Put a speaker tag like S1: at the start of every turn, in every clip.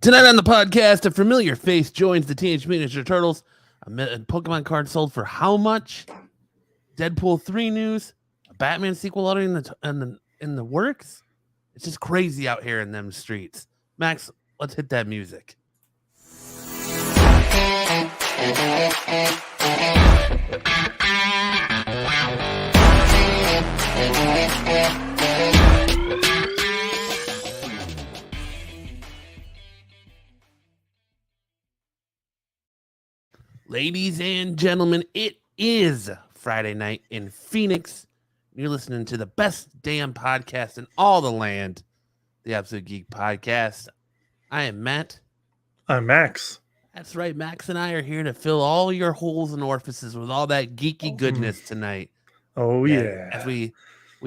S1: Tonight on the podcast, a familiar face joins the Teenage Mutant Ninja Turtles. A Pokemon card sold for how much? Deadpool 3 news. A Batman sequel already in the works. It's just crazy out here in them streets. Max, let's hit that music. Ladies and gentlemen, it is Friday night in Phoenix. You're listening to the best damn podcast in all the land, the Absolute Geek Podcast. I am Matt.
S2: I'm Max.
S1: That's right. Max and I are here to fill all your holes and orifices with all that geeky goodness tonight.
S2: Oh, yeah.
S1: As we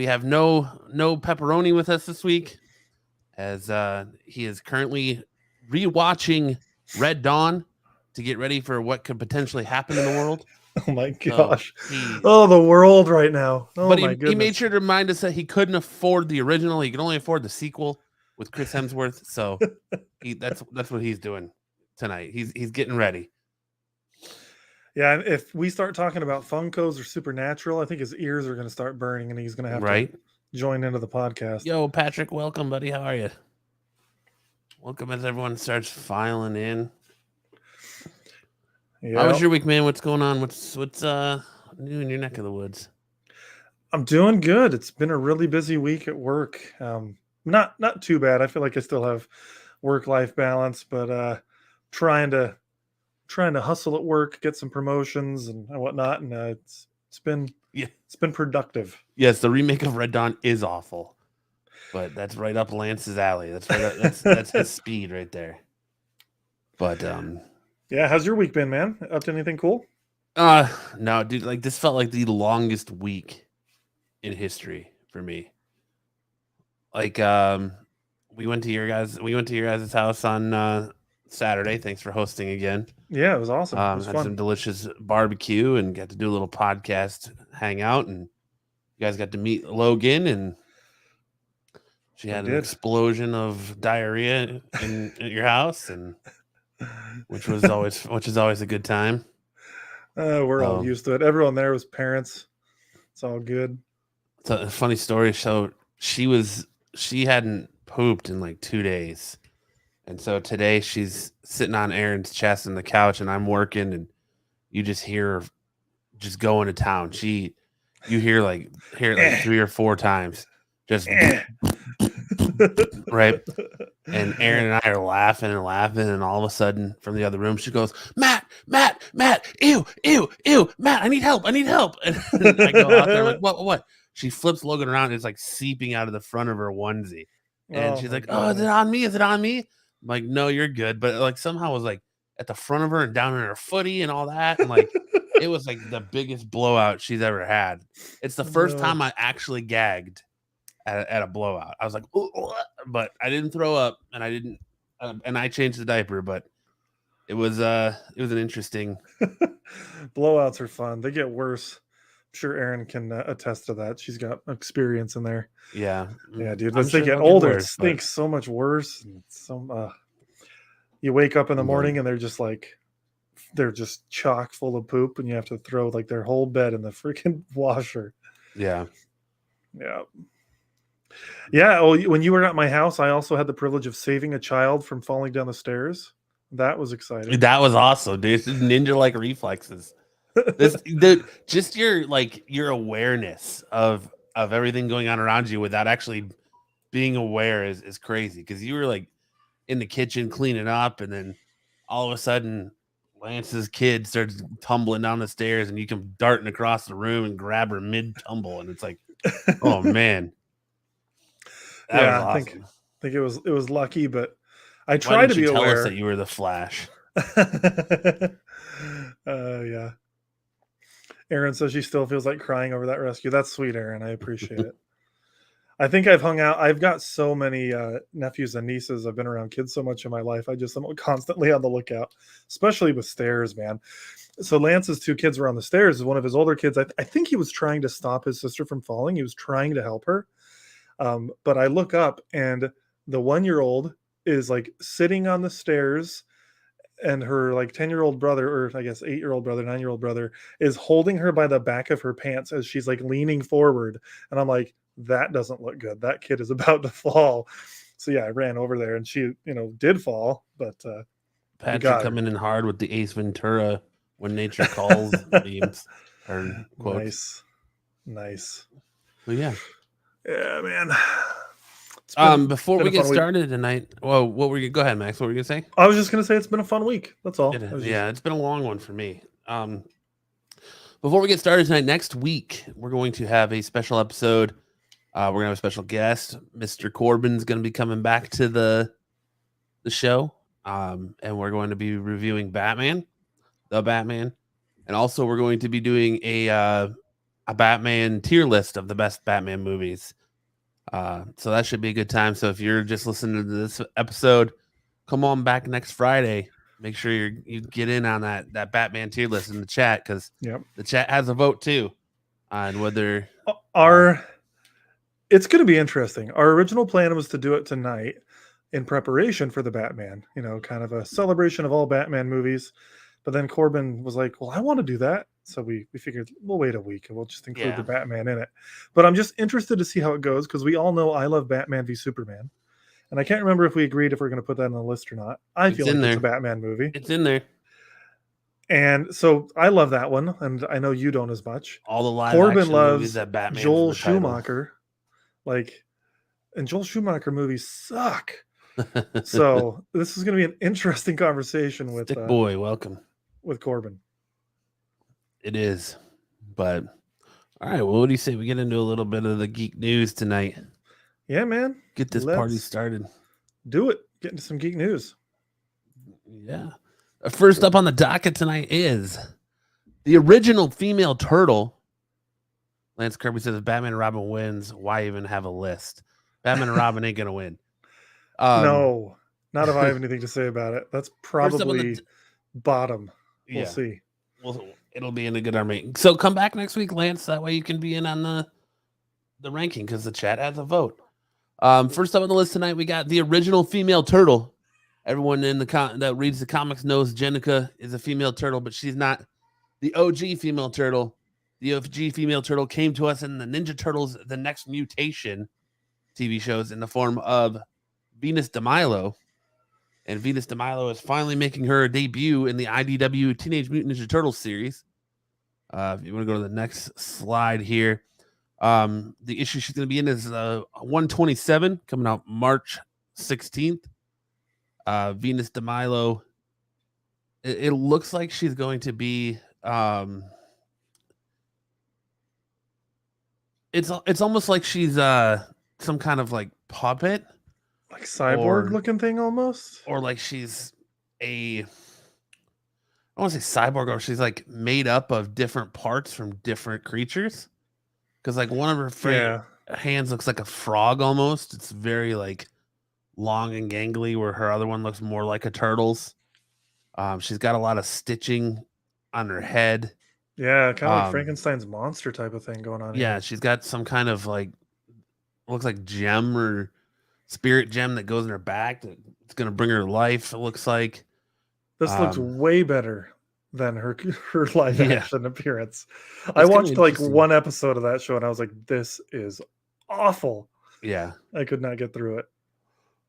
S1: have no pepperoni with us this week, as he is currently rewatching Red Dawn to get ready for what could potentially happen in the world.
S2: Oh my gosh. The world right now. Oh,
S1: but
S2: my goodness.
S1: He made sure to remind us that he couldn't afford the original. He could only afford the sequel with Chris Hemsworth. So that's what he's doing tonight. He's getting ready.
S2: Yeah, if we start talking about Funkos or Supernatural, I think his ears are going to start burning and he's going to have to join into the podcast.
S1: Yo, Patrick, welcome, buddy. How are you? Welcome as everyone starts filing in. Yep. How was your week, man? What's going on? What's new in your neck of the woods?
S2: I'm doing good. It's been a really busy week at work. Not too bad. I feel like I still have work-life balance, but trying to hustle at work, get some promotions and whatnot, and it's been productive.
S1: Yes, the remake of Red Dawn is awful, but that's right up Lance's alley. That's his speed right there. But
S2: yeah, how's your week been, man? Up to anything cool?
S1: No, dude. Like this felt like the longest week in history for me. Like, we went to your guys' house on Saturday. Thanks for hosting again.
S2: Yeah, it was awesome. It was
S1: had
S2: fun.
S1: Some delicious barbecue and got to do a little podcast, hang out, and you guys got to meet Logan, and she had an explosion of diarrhea in your house, and which is always a good time.
S2: We're all used to it. Everyone there was parents. It's all good.
S1: It's a funny story. So she hadn't pooped in like 2 days. And so today she's sitting on Aaron's chest on the couch and I'm working and you just hear her just going to town. You hear it like 3 or 4 times. Just right. And Aaron and I are laughing, and all of a sudden from the other room she goes, Matt, ew, Matt, I need help. And I go out there like, what? She flips Logan around and it's like seeping out of the front of her onesie. And she's like, God. Oh, is it on me? I'm like, no, you're good. But like somehow it was like at the front of her and down in her footy and all that. And like it was like the biggest blowout she's ever had. It's the first time I actually gagged at a blowout. I was like, but I didn't throw up and I didn't and I changed the diaper, but it was an interesting
S2: blowouts are fun. They get worse. I'm sure Erin can attest to that. She's got experience in there.
S1: Yeah,
S2: dude. As they get older, it stinks so much worse. You wake up in the morning and they're just chock full of poop, and you have to throw like their whole bed in the freaking washer.
S1: Yeah.
S2: Well, when you were at my house, I also had the privilege of saving a child from falling down the stairs. That was exciting.
S1: That was awesome, dude. Ninja-like reflexes. Just your awareness of everything going on around you without actually being aware is crazy. Because you were like in the kitchen cleaning up, and then all of a sudden Lance's kid starts tumbling down the stairs, and you come darting across the room and grab her mid tumble, and it's like, oh man. That was awesome.
S2: I think it was lucky, but I try to be aware.
S1: Tell us that you were the Flash.
S2: Yeah. Erin says she still feels like crying over that rescue. That's sweet, Erin. I appreciate it. I think I've hung out. I've got so many nephews and nieces. I've been around kids so much in my life. I just am constantly on the lookout, especially with stairs, man. So Lance's 2 kids were on the stairs. One of his older kids, I think he was trying to stop his sister from falling. He was trying to help her. But I look up and the 1-year-old is like sitting on the stairs, and her like 10-year-old brother, or I guess 8-year-old brother, 9-year-old brother, is holding her by the back of her pants as she's like leaning forward. And I'm like, that doesn't look good. That kid is about to fall. So yeah, I ran over there, and she, did fall, but
S1: Patrick coming in hard with the Ace Ventura "When Nature Calls" memes or quotes.
S2: Nice.
S1: Well, yeah,
S2: man.
S1: Before we get started tonight, well, what were you? Go ahead, Max. What were you gonna say?
S2: I was just gonna say it's been a fun week. That's all.
S1: It's been a long one for me. Before we get started tonight, next week we're going to have a special episode. We're gonna have a special guest. Mr. Corbin's gonna be coming back to the show, and we're going to be reviewing the Batman, and also we're going to be doing a Batman tier list of the best Batman movies. So that should be a good time. So if you're just listening to this episode, come on back next Friday. Make sure you get in on that Batman tier list in the chat, because the chat has a vote too on whether
S2: it's going to be interesting. Our original plan was to do it tonight in preparation for the Batman, kind of a celebration of all Batman movies. But then Corbin was like, well, I want to do that. So we figured we'll wait a week and we'll just include the Batman in it. But I'm just interested to see how it goes, because we all know I love Batman v Superman. And I can't remember if we agreed if we're going to put that on the list or not. I feel like it's a Batman movie.
S1: It's in there.
S2: And so I love that one. And I know you don't as much.
S1: All the live
S2: Corbin
S1: action
S2: loves
S1: movies that Batman
S2: Joel Schumacher. And Joel Schumacher movies suck. So this is going to be an interesting conversation with
S1: Stick Boy. Welcome.
S2: With Corbin.
S1: It is. But all right, well, what do you say we get into a little bit of the geek news tonight?
S2: Yeah, man.
S1: Get this party started.
S2: Do it. Get into some geek news.
S1: Yeah. First up on the docket tonight is the original female turtle. Lance Kirby says if Batman and Robin wins, why even have a list? Batman and Robin ain't gonna win.
S2: No, not if I have anything to say about it. That's probably bottom. We'll see.
S1: Well, it'll be in a good army. So come back next week, Lance. That way you can be in on the ranking, because the chat has a vote. First up on the list tonight, we got the original female turtle. Everyone in that reads the comics knows Jennica is a female turtle, but she's not the OG female turtle. The OG female turtle came to us in the Ninja Turtles: The Next Mutation TV shows in the form of Venus de Milo. And Venus de Milo is finally making her debut in the IDW Teenage Mutant Ninja Turtles series. If you want to go to the next slide here, the issue she's going to be in is 127, coming out March 16th. Venus de Milo, it looks like she's going to be it's almost like she's some kind of like puppet,
S2: like cyborg looking thing almost,
S1: or like she's I want to say cyborg, or she's like made up of different parts from different creatures, because like one of her hands looks like a frog almost. It's very like long and gangly, where her other one looks more like a turtle's. She's got a lot of stitching on her head.
S2: Yeah, kind of like Frankenstein's monster type of thing going on.
S1: Yeah, she's got some kind of like, looks like gem or spirit gem that goes in her back that it's going to bring her to life, it looks like.
S2: This looks way better than her live action appearance. I watched like one episode of that show and I was like, this is awful.
S1: Yeah.
S2: I could not get through it.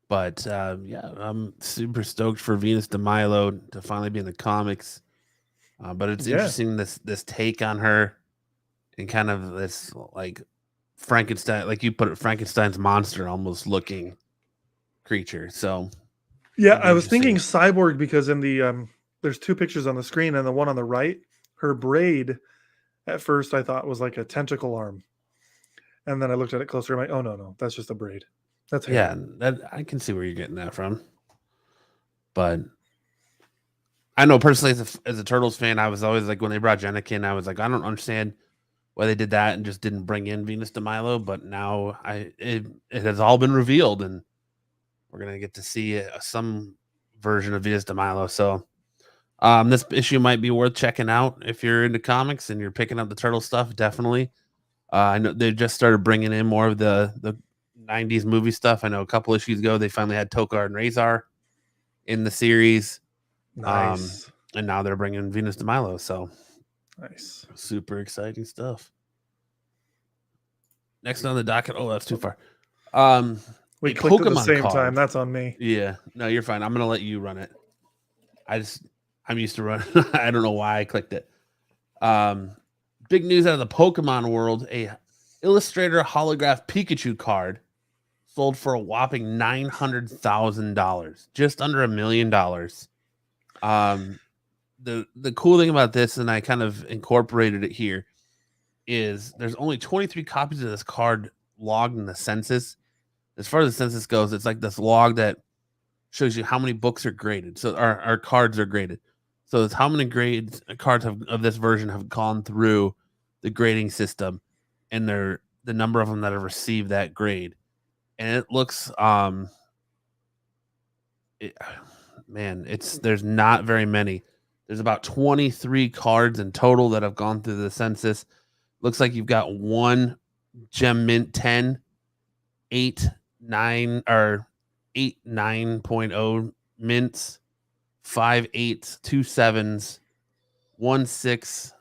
S1: But I'm super stoked for Venus de Milo to finally be in the comics. But it's interesting, this take on her and kind of this like Frankenstein, like you put it, Frankenstein's monster almost looking creature. So
S2: yeah, I was thinking cyborg because in the there's two pictures on the screen, and the one on the right, her braid at first I thought was like a tentacle arm, and then I looked at it closer. I'm like, oh no, that's just a braid. That's hair.
S1: That I can see where you're getting that from. But I know personally, as a Turtles fan, I was always like, when they brought Jennica in, I was like, I don't understand why they did that and just didn't bring in Venus de Milo. But now it has all been revealed, and we're gonna get to see some version of Venus de Milo. So this issue might be worth checking out if you're into comics and you're picking up the Turtle stuff. Definitely. I know they just started bringing in more of the 90s movie stuff. I know a couple issues ago they finally had Tokar and Razor in the series.
S2: Nice.
S1: And now they're bringing Venus de Milo. So
S2: Nice.
S1: super exciting stuff. Next on the docket. Oh, that's too far.
S2: We
S1: a
S2: clicked at the
S1: Pokemon
S2: same
S1: card.
S2: time. That's on me.
S1: Yeah, no, you're fine. I'm gonna let you run it. I'm used to running. I don't know why I clicked it. Big news out of the Pokemon world: a Illustrator holograph Pikachu card sold for a whopping $900,000, just under $1 million. The cool thing about this, and I kind of incorporated it here, is there's only 23 copies of this card logged in the census. As far as the census goes, it's like this log that shows you how many books are graded. So our cards are graded. So it's how many grades cards of this version have gone through the grading system, and the number of them that have received that grade. And it looks there's not very many. There's about 23 cards in total that have gone through the census. Looks like you've got one Gem Mint 10, 8, 9 or 8 9.0 mints, 5 8s, 2 7s, 1 6,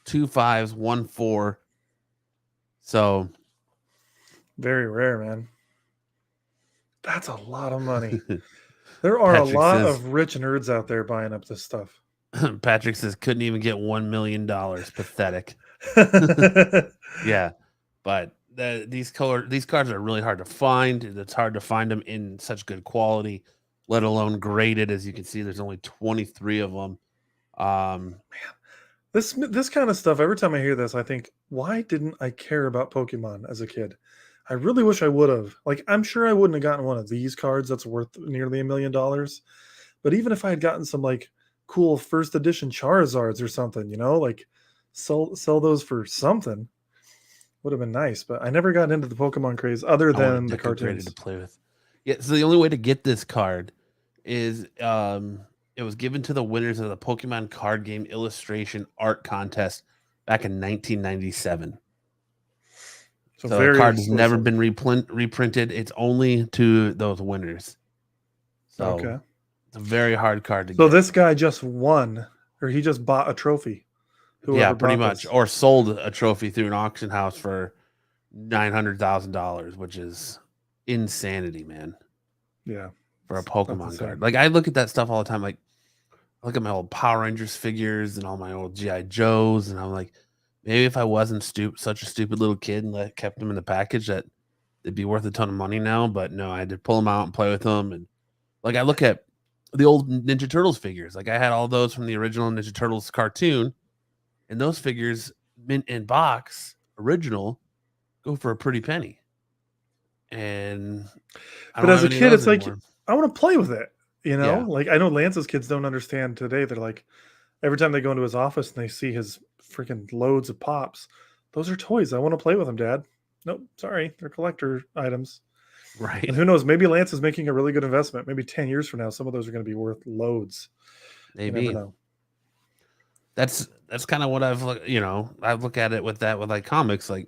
S1: 2 5s, 1 4. So
S2: very rare, man. That's a lot of money. There are
S1: Patrick
S2: a lot
S1: says-
S2: of rich nerds out there buying up this stuff.
S1: Patrick says couldn't even get $1 million. Pathetic. Yeah, but these cards are really hard to find. It's hard to find them in such good quality, let alone graded. As you can see, there's only 23 of them.
S2: This kind of stuff, every time I hear this, I think, why didn't I care about Pokemon as a kid? I really wish I would have. Like, I'm sure I wouldn't have gotten one of these cards that's worth nearly $1 million. But even if I had gotten some like cool first edition Charizards or something, like sell those for something, would have been nice. But I never got into the Pokemon craze other than the cartoons
S1: to play with. Yeah, so the only way to get this card is it was given to the winners of the Pokemon card game illustration art contest back in 1997. So the card has never been reprinted. It's only to those winners. So
S2: okay.
S1: It's a very hard card to get.
S2: So this guy just won, or he just bought a trophy.
S1: Yeah, pretty much. Or sold a trophy through an auction house for $900,000, which is insanity, man.
S2: Yeah.
S1: For a Pokemon card. Like, I look at that stuff all the time. Like, I look at my old Power Rangers figures and all my old G.I. Joes, and I'm like, maybe if I wasn't such a stupid little kid and kept them in the package, that it'd be worth a ton of money now. But no, I had to pull them out and play with them. And like, I look at the old Ninja Turtles figures. Like, I had all those from the original Ninja Turtles cartoon, and those figures, mint in box, original, go for a pretty penny. And
S2: but as a kid, it's anymore. Like, I want to play with it. Like, I know Lance's kids don't understand today. They're like, every time they go into his office and they see his freaking loads of pops, those are toys. I want to play with them, Dad. Nope, sorry, they're collector items.
S1: Right.
S2: And who knows? Maybe Lance is making a really good investment. Maybe 10 years from now, some of those are going to be worth loads.
S1: Maybe.
S2: You never know.
S1: That's kind of what I look at it with like comics. Like,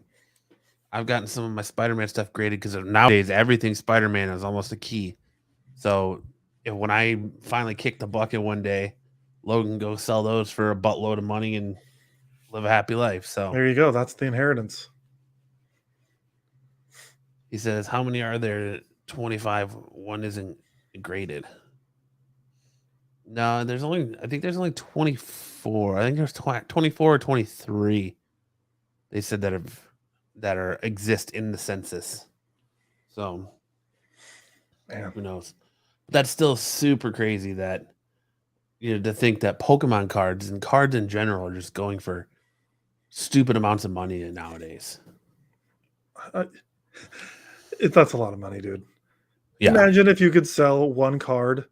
S1: I've gotten some of my Spider-Man stuff graded because nowadays everything Spider-Man is almost a key. So when I finally kick the bucket one day, Logan go sell those for a buttload of money and live a happy life. So
S2: there you go. That's the inheritance.
S1: He says, how many are there? 25. One isn't graded. No, I think there's only 24. I think there's 24 or 23. They said that exist in the census. So,
S2: man,
S1: who knows? But that's still super crazy that, to think that Pokemon cards and cards in general are just going for stupid amounts of money nowadays.
S2: That's a lot of money, dude.
S1: Yeah.
S2: Imagine if you could sell one card,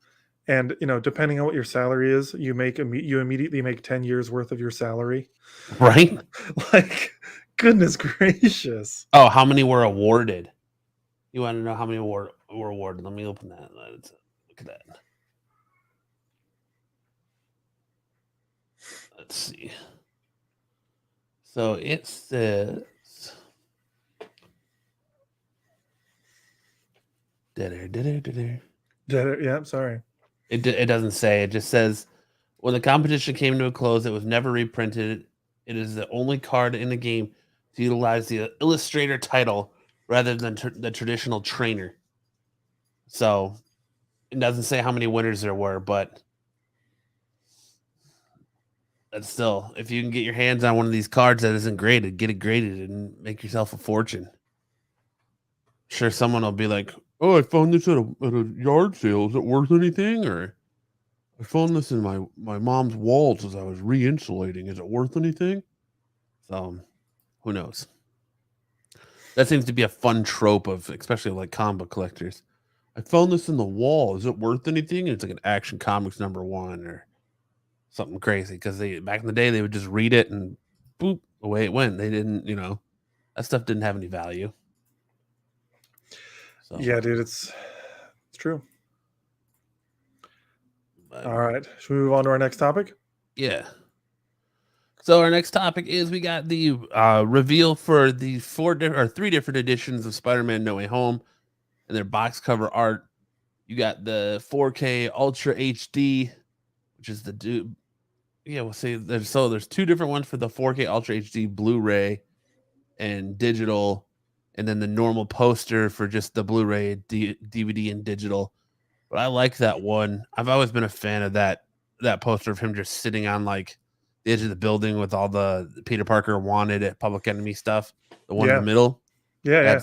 S2: and depending on what your salary is, you immediately make 10 years worth of your salary.
S1: Right?
S2: Like, goodness gracious.
S1: Oh, how many were awarded? You want to know how many were awarded? Let me open that. Let's look at that. Let's see. So it says
S2: Yeah, sorry.
S1: It doesn't say. It just says when the competition came to a close, it was never reprinted. It is the only card in the game to utilize the illustrator title rather than the traditional trainer. So it doesn't say how many winners there were, but that's still, if you can get your hands on one of these cards that isn't graded, get it graded and make yourself a fortune. Sure, someone will be like, "Oh, I found this at a yard sale. Is it worth anything?" Or I found this in my mom's walls as I was re-insulating. Is it worth anything? So, who knows? That seems to be a fun trope of, especially like comic book collectors. I found this in the wall. Is it worth anything? And it's like an Action Comics #1 or something crazy. Because they back in the day they would just read it and boop, away it went. They didn't, that stuff didn't have any value. So,
S2: yeah, dude, it's true.
S1: but,
S2: All right, should we move on to our next topic?
S1: yeah. So our next topic is we got the reveal for the 3 different editions of Spider-Man No Way Home and their box cover art. You got the 4K Ultra HD, which is we'll say there's 2 different ones for the 4K Ultra HD Blu-ray and digital, and then the normal poster for just the Blu-ray, DVD, and digital. But I like that one. I've always been a fan of that poster of him just sitting on like the edge of the building with all the Peter Parker wanted at Public Enemy stuff. The one in the middle.
S2: Yeah, that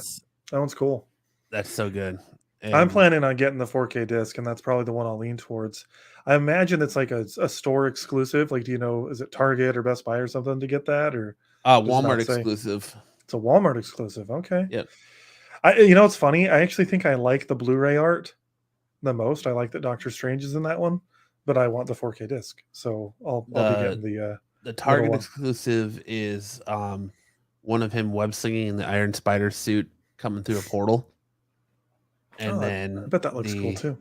S2: one's cool.
S1: That's so good.
S2: And I'm planning on getting the 4K disc, and that's probably the one I'll lean towards. I imagine it's like a store exclusive. Like, do you know, is it Target or Best Buy or something to get that, or
S1: Walmart exclusive?
S2: It's a Walmart exclusive. Okay.
S1: Yep.
S2: It's funny. I actually think I like the Blu-ray art the most. I like that Doctor Strange is in that one, but I want the 4K disc, so I'll be getting
S1: the Target exclusive is one of him web slinging in the Iron Spider suit coming through a portal, and then
S2: I bet that looks cool too.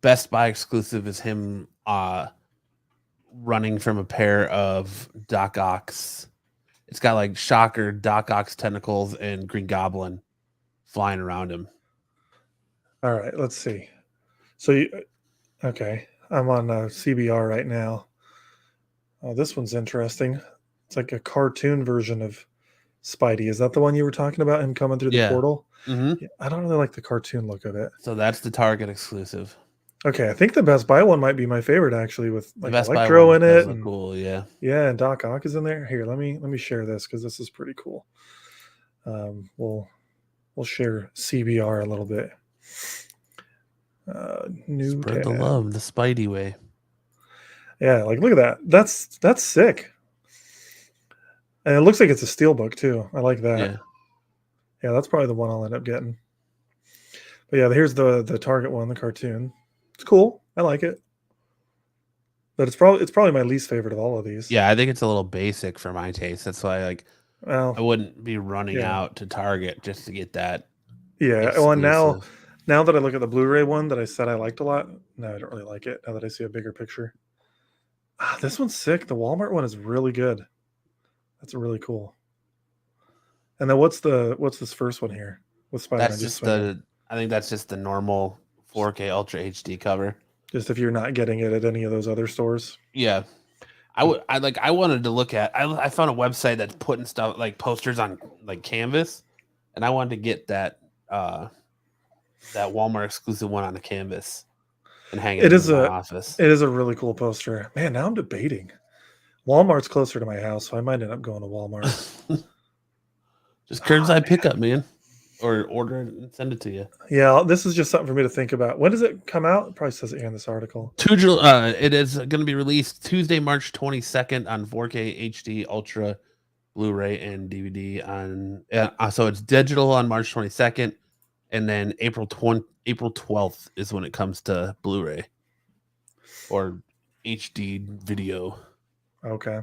S1: Best Buy exclusive is him running from a pair of Doc Ock's. It's got like Shocker, Doc Ock's tentacles, and Green Goblin flying around him.
S2: All right, let's see. So, okay, I'm on CBR right now. Oh, this one's interesting. It's like a cartoon version of Spidey. Is that the one you were talking about? Him coming through the portal?
S1: Mm-hmm.
S2: Yeah, I don't really like the cartoon look of it.
S1: So that's the Target exclusive.
S2: Okay, I think the Best Buy one might be my favorite actually, with like
S1: Best
S2: Electro in it. And,
S1: cool, yeah.
S2: Yeah, and Doc Ock is in there. Here, let me share this because this is pretty cool. We'll share CBR a little bit.
S1: Spread the love the Spidey way.
S2: Yeah, like look at that. That's sick. And it looks like it's a steelbook too. I like that. Yeah, that's probably the one I'll end up getting. But yeah, here's the Target one, the cartoon. It's cool. I like it. But it's probably my least favorite of all of these.
S1: Yeah, I think it's a little basic for my taste. That's why I wouldn't be running out to Target just to get that.
S2: Yeah, exclusive. Well, now that I look at the Blu-ray one that I said I liked a lot, no, I don't really like it now that I see a bigger picture. This one's sick. The Walmart one is really good. That's really cool. And then what's this first one here with Spider-Man?
S1: I think that's just the normal 4K Ultra HD cover.
S2: Just if you're not getting it at any of those other stores.
S1: Yeah. I wanted to look at, I found a website that's putting stuff like posters on like canvas, and I wanted to get that Walmart exclusive one on the canvas and hang it in my office.
S2: It is a really cool poster. Man, now I'm debating. Walmart's closer to my house, so I might end up going to Walmart.
S1: Just curbside pickup, man. Or order it and send it to you.
S2: Yeah, this is just something for me to think about. When does it come out? It probably says it here in this article.
S1: It is going to be released Tuesday, March 22nd on 4K HD Ultra Blu-ray and DVD. So it's digital on March 22nd, and then April 12th is when it comes to Blu-ray or HD video.
S2: Okay.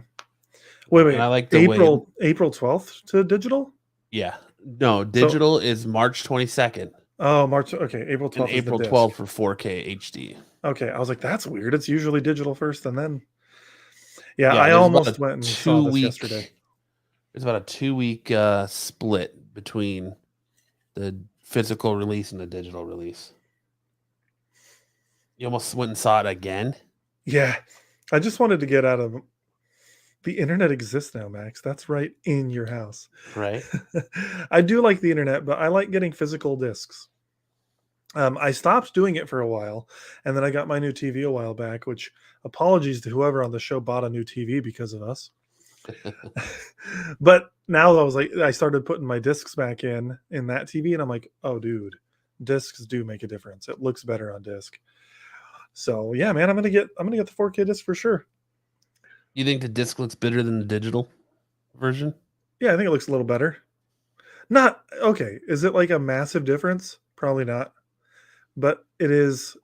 S2: Wait. And I like the April 12th to digital?
S1: Yeah. No, digital is March 22nd.
S2: Oh, March. Okay, April 12th.
S1: And April 12th for 4K HD.
S2: Okay, I was like, that's weird. It's usually digital first and then. Yeah, I almost went and saw this yesterday.
S1: There's about a 2-week split between the physical release and the digital release. You almost went and saw it again.
S2: Yeah, I just wanted to get out of the internet exists now, Max. That's right in your house.
S1: Right.
S2: I do like the internet, but I like getting physical discs. I stopped doing it for a while, and then I got my new TV a while back, which apologies to whoever on the show bought a new TV because of us. But now I started putting my discs back in that TV, and I'm like, oh, dude, discs do make a difference. It looks better on disc. So yeah, man, I'm gonna get the 4K disc for sure.
S1: You think the disc looks better than the digital version?
S2: Yeah, I think it looks a little better. Not okay. Is it like a massive difference? Probably not. But it is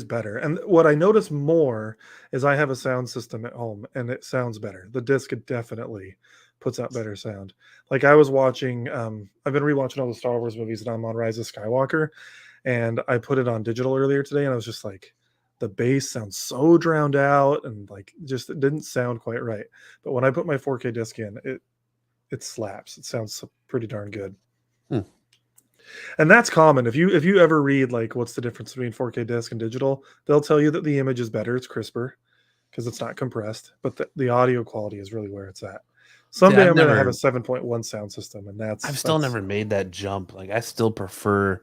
S2: better. And what I notice more is I have a sound system at home and it sounds better. The disc definitely puts out better sound. Like I was watching I've been rewatching all the Star Wars movies and I'm on Rise of Skywalker, and I put it on digital earlier today and I was just like, the bass sounds so drowned out and like just it didn't sound quite right. But when I put my 4K disc in, it slaps. It sounds pretty darn good. And that's common. If you ever read like what's the difference between 4K disc and digital, they'll tell you that the image is better, it's crisper because it's not compressed, but the audio quality is really where it's at. Someday I'm going to have a 7.1 sound system, and I've
S1: still never made that jump. Like I still prefer,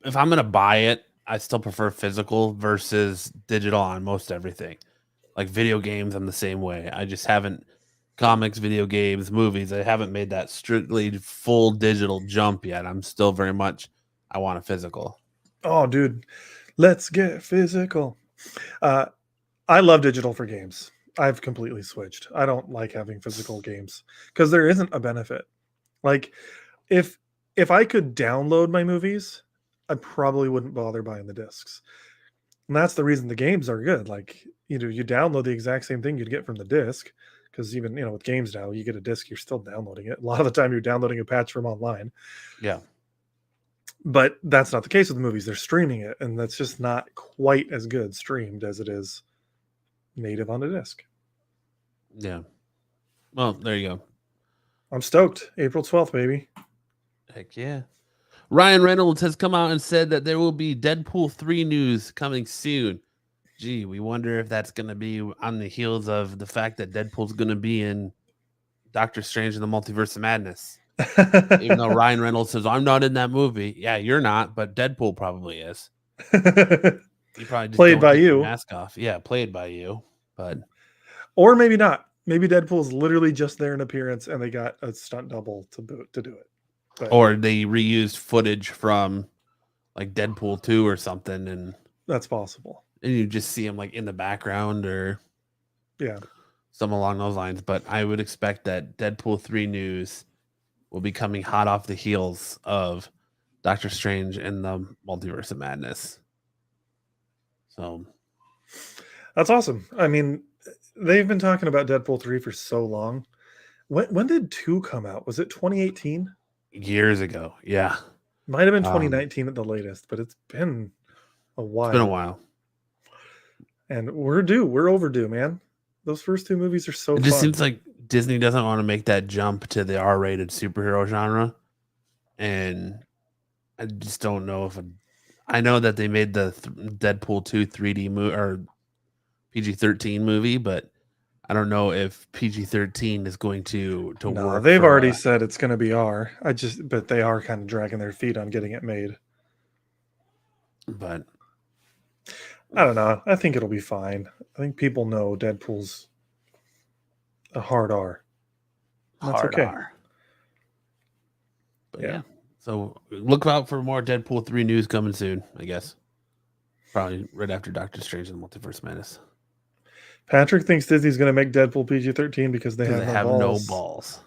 S1: if I'm going to buy it, I still prefer physical versus digital on most everything. Like video games, I'm the same way. I just haven't. Comics, video games, movies, I haven't made that strictly full digital jump yet. I'm still very much, I want a physical.
S2: Oh, dude, let's get physical. I love digital for games. I've completely switched. I don't like having physical games because there isn't a benefit. Like if I could download my movies, I probably wouldn't bother buying the discs. And that's the reason the games are good. Like, you download the exact same thing you'd get from the disc. Because even, with games now, you get a disc, you're still downloading it. A lot of the time you're downloading a patch from online.
S1: Yeah.
S2: But that's not the case with the movies. They're streaming it, and that's just not quite as good streamed as it is native on the disc.
S1: Yeah. Well, there you go.
S2: I'm stoked. April 12th, baby.
S1: Heck yeah. Ryan Reynolds has come out and said that there will be Deadpool 3 news coming soon. Gee, we wonder if that's going to be on the heels of the fact that Deadpool's going to be in Doctor Strange in the Multiverse of Madness. Even though Ryan Reynolds says, I'm not in that movie. Yeah, you're not, but Deadpool probably is. He probably just
S2: played by you.
S1: Mask off. Yeah, played by you. But
S2: or maybe not. Maybe Deadpool's literally just there in appearance and they got a stunt double to do it. But,
S1: or they reused footage from like Deadpool 2 or something, and
S2: that's possible.
S1: And you just see him like in the background or something along those lines. But I would expect that Deadpool 3 news will be coming hot off the heels of Doctor Strange and the Multiverse of Madness. So
S2: that's awesome. I mean, they've been talking about Deadpool 3 for so long. When did 2 come out? Was it 2018?
S1: Years ago. Yeah.
S2: Might have been 2019 at the latest, but it's been a while.
S1: It's been a while.
S2: And we're due. We're overdue, man. Those first 2 movies are so fun.
S1: It just seems like Disney doesn't want to make that jump to the R-rated superhero genre. And I just don't know if I know that they made the Deadpool 2 3D movie or PG-13 movie, but I don't know if PG-13 is going to work.
S2: They've already said it's going to be R. But they are kind of dragging their feet on getting it made.
S1: But
S2: I don't know. I think it'll be fine. I think people know Deadpool's a hard R. That's
S1: hard
S2: okay.
S1: R. But yeah. So look out for more Deadpool 3 news coming soon, I guess. Probably right after Doctor Strange and the Multiverse of Madness.
S2: Patrick thinks Disney's going to make Deadpool PG-13 because they have
S1: no balls.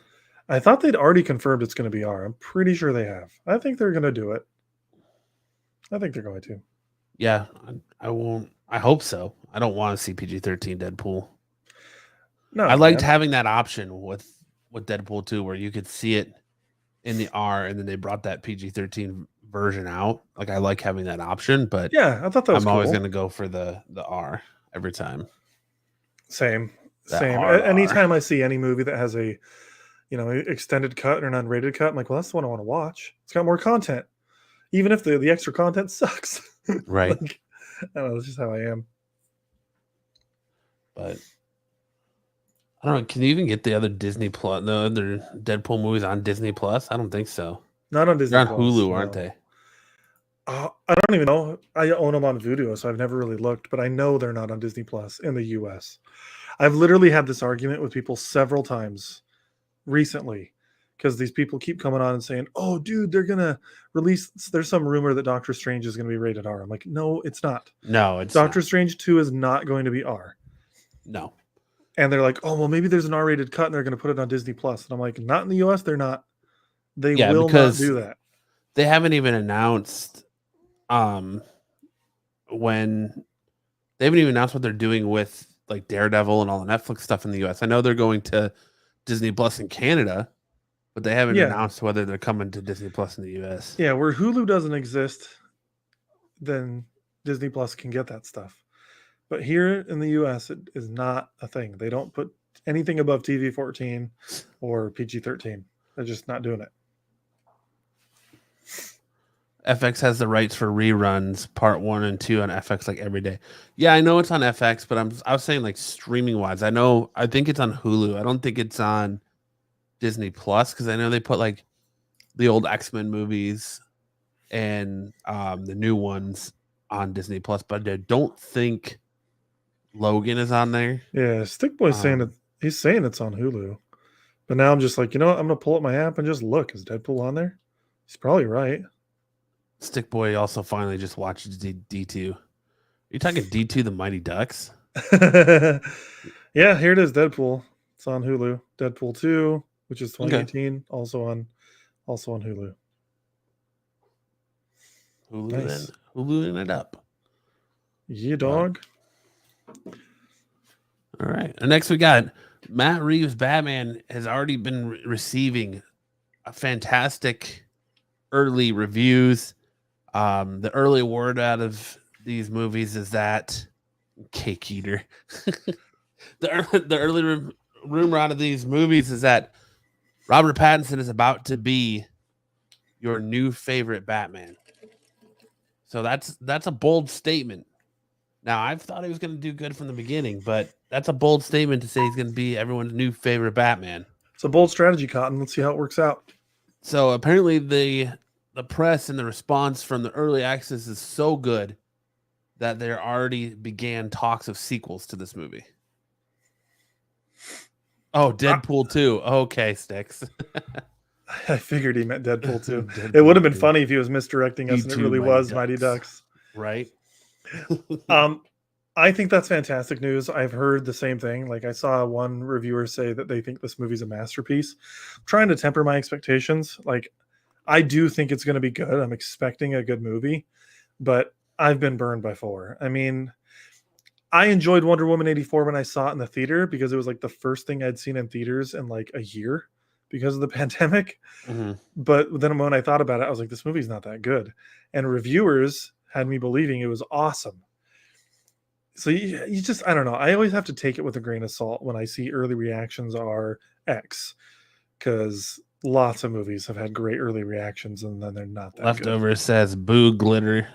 S2: I thought they'd already confirmed it's going to be R. I'm pretty sure they have. I think they're going to do it. I think they're going to.
S1: Yeah, I won't. I hope so. I don't want to see PG-13 Deadpool.
S2: No,
S1: I liked having that option with Deadpool 2 where you could see it in the R and then they brought that PG-13 version out. Like I like having that option, but
S2: yeah, I thought that was cool.
S1: always going to go for the R every time.
S2: Same. Anytime I see any movie that has a extended cut or an unrated cut, I'm like, well, that's the one I want to watch. It's got more content. Even if the extra content sucks.
S1: Right.
S2: I don't know. That's just how I am.
S1: But I don't know. Can you even get the other Disney Plus, the other Deadpool movies on Disney Plus? I don't think so.
S2: Not on Disney
S1: They're on
S2: Plus,
S1: Hulu,
S2: no.
S1: aren't they?
S2: I don't even know. I own them on Vudu, so I've never really looked, but I know they're not on Disney Plus in the US. I've literally had this argument with people several times recently because these people keep coming on and saying, "Oh, dude, they're gonna release." There's some rumor that Doctor Strange is going to be rated R. I'm like, no, it's not.
S1: No, it's
S2: Doctor
S1: not.
S2: Strange 2 is not going to be R.
S1: No.
S2: And they're like, "Oh, well, maybe there's an R-rated cut and they're going to put it on Disney Plus." And I'm like, not in the US. They're not. They will not do that.
S1: They haven't even announced when they haven't even announced what they're doing with like Daredevil and all the Netflix stuff in the US. I know they're going to Disney Plus in Canada, but they haven't announced whether they're coming to Disney Plus in the US.
S2: Yeah, where Hulu doesn't exist, then Disney Plus can get that stuff. But here in the US, it is not a thing. They don't put anything above TV 14 or PG 13. They're just not doing it.
S1: FX has the rights for reruns, part 1 and 2 on FX like every day. Yeah, I know it's on FX, but I was saying like streaming wise. I think it's on Hulu. I don't think it's on Disney Plus because I know they put like the old X-Men movies and the new ones on Disney Plus, but I don't think Logan is on there.
S2: Yeah, Stickboy's saying it. He's saying it's on Hulu, but now I'm just like, you know what? I'm gonna pull up my app and just look. Is Deadpool on there? He's probably right.
S1: Stickboy also finally just watched D2. Are you talking D2 the Mighty Ducks?
S2: Yeah, here it is. Deadpool. It's on Hulu. Deadpool 2, which is 2018, also on Hulu.
S1: Nice. Huluing it up.
S2: Yeah, dog.
S1: All right. And next we got Matt Reeves' Batman has already been receiving a fantastic early reviews. The early word out of these movies is that cake eater. the early rumor out of these movies is that Robert Pattinson is about to be your new favorite Batman. So that's a bold statement. Now, I've thought he was going to do good from the beginning, but that's a bold statement to say he's going to be everyone's new favorite Batman.
S2: It's a bold strategy, Cotton. Let's see how it works out.
S1: So apparently the press and the response from the early access is so good that there already began talks of sequels to this movie. Oh, Deadpool 2. Okay, Sticks.
S2: I figured he meant Deadpool 2. It would have been funny if he was misdirecting us and it really was Mighty Ducks.
S1: Right?
S2: I think that's fantastic news. I've heard the same thing. Like I saw one reviewer say that they think this movie's a masterpiece. I'm trying to temper my expectations. Like I do think it's going to be good. I'm expecting a good movie, but I've been burned by 4. I mean, I enjoyed Wonder Woman 84 when I saw it in the theater because it was like the first thing I'd seen in theaters in like a year because of the pandemic.
S1: Mm-hmm.
S2: But then when I thought about it, I was like, this movie's not that good. And reviewers had me believing it was awesome. So you just, I don't know. I always have to take it with a grain of salt when I see early reactions are X, because lots of movies have had great early reactions and then they're not that
S1: Leftover
S2: good.
S1: Says boo glitter.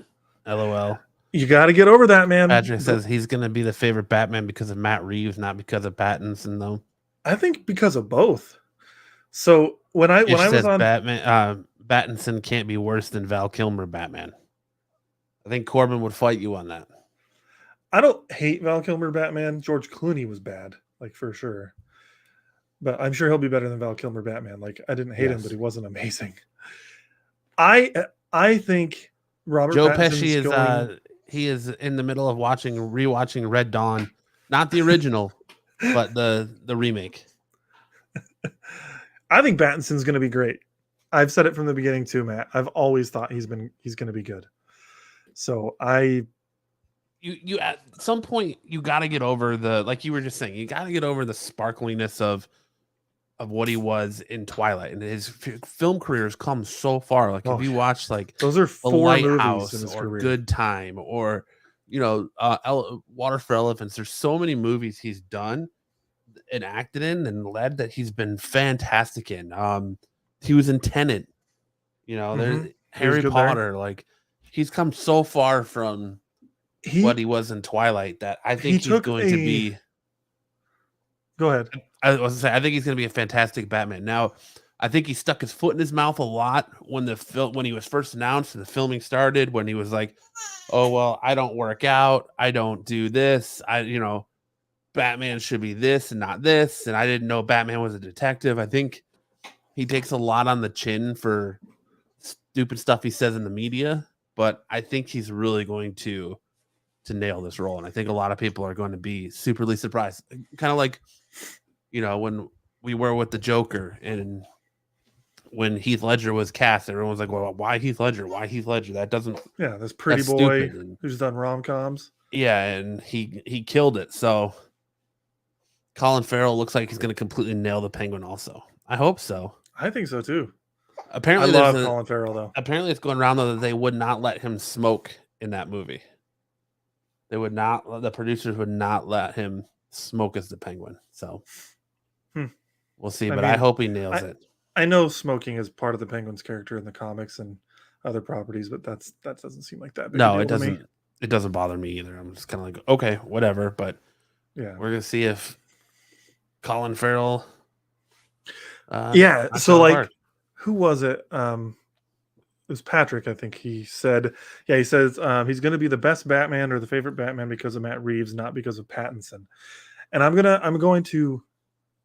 S1: LOL.
S2: You got to get over that, man.
S1: Patrick says he's going to be the favorite Batman because of Matt Reeves, not because of Pattinson, though.
S2: I think because of both. So when I was on
S1: Batman, Pattinson can't be worse than Val Kilmer Batman. I think Corbin would fight you on that.
S2: I don't hate Val Kilmer Batman. George Clooney was bad, like for sure. But I'm sure he'll be better than Val Kilmer Batman. Like I didn't hate him, but he wasn't amazing. I think Robert
S1: Joe
S2: Pattinson's
S1: Pesci is he is in the middle of rewatching Red Dawn, not the original, but the remake.
S2: I think Pattinson's going to be great. I've said it from the beginning too, Matt. I've always thought he's going to be good. So
S1: you at some point you got to get over like you were just saying, you got to get over the sparkliness of what he was in Twilight, and his film career has come so far. Like if you watch like
S2: those are 4
S1: Lighthouse
S2: movies in his
S1: or
S2: career.
S1: Good Time or Water for Elephants, there's so many movies he's done and acted in and led that he's been fantastic in. He was in Tenet, there's Harry Potter. Like he's come so far from what he was in Twilight. That I think he's
S2: took
S1: going to be.
S2: Go ahead.
S1: I was gonna say, I think he's going to be a fantastic Batman. Now, I think he stuck his foot in his mouth a lot when when he was first announced and the filming started. When he was like, "Oh well, I don't work out, I don't do this, Batman should be this and not this," and I didn't know Batman was a detective. I think he takes a lot on the chin for stupid stuff he says in the media, but I think he's really going to nail this role, and I think a lot of people are going to be superly surprised. Kind of like, when we were with the Joker, and when Heath Ledger was cast, everyone was like, "Well, why Heath Ledger? Why Heath Ledger? That doesn't."
S2: Yeah, this pretty boy who's done rom-coms.
S1: Yeah, and he killed it. So Colin Farrell looks like he's going to completely nail the Penguin. Also, I hope so.
S2: I think so too.
S1: Apparently,
S2: I love Colin Farrell though.
S1: Apparently, it's going around though that they would not let him smoke in that movie. They would not. The producers would not let him smoke as the Penguin. So we'll see. But I hope he nails it.
S2: I know smoking is part of the Penguin's character in the comics and other properties, but that doesn't seem like that big a deal
S1: it doesn't.
S2: to me.
S1: It doesn't bother me either. I'm just kind of like, okay, whatever. But
S2: yeah,
S1: we're gonna see if Colin Farrell.
S2: So like, who was it? It was Patrick, I think he said. Yeah, he says he's going to be the best Batman or the favorite Batman because of Matt Reeves, not because of Pattinson. And I'm going to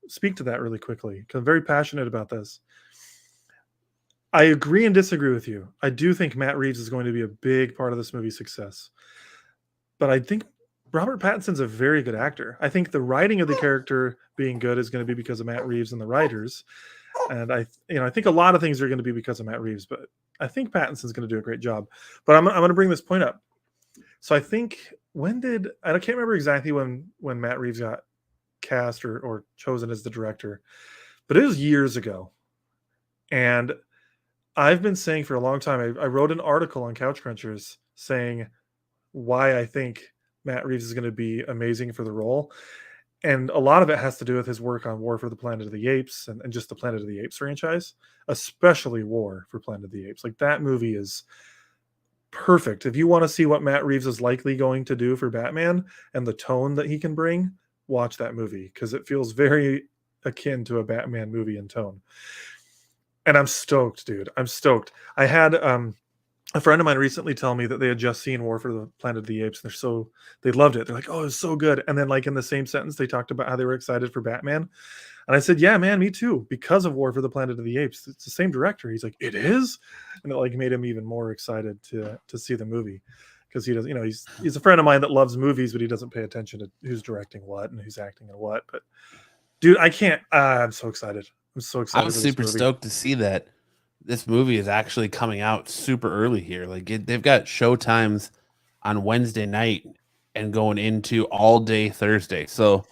S2: speak to that really quickly because I'm very passionate about this. I agree and disagree with you. I do think Matt Reeves is going to be a big part of this movie's success. But I think Robert Pattinson's a very good actor. I think the writing of the character being good is going to be because of Matt Reeves and the writers. And I think a lot of things are going to be because of Matt Reeves, but I think Pattinson's going to do a great job. But I'm going to bring this point up. So I think I can't remember exactly when Matt Reeves got cast or chosen as the director, but it was years ago. And I've been saying for a long time, I wrote an article on Couch Crunchers saying why I think Matt Reeves is going to be amazing for the role. And a lot of it has to do with his work on War for the Planet of the Apes and just the Planet of the Apes franchise, especially War for Planet of the Apes. Like, that movie is perfect. If you want to see what Matt Reeves is likely going to do for Batman and the tone that he can bring, watch that movie because it feels very akin to a Batman movie in tone. And I'm stoked, dude. I'm stoked. I had a friend of mine recently tell me that they had just seen War for the Planet of the Apes. And they loved it. They're like, oh, it was so good. And then like in the same sentence, they talked about how they were excited for Batman. And I said, yeah, man, me too. Because of War for the Planet of the Apes. It's the same director. He's like, it is? And it like made him even more excited to see the movie. Because he does, he's a friend of mine that loves movies, but he doesn't pay attention to who's directing what and who's acting in what. But dude, I can't, I'm so excited. I'm so excited.
S1: I was super stoked to see that this movie is actually coming out super early here. Like they've got show times on Wednesday night and going into all day Thursday. So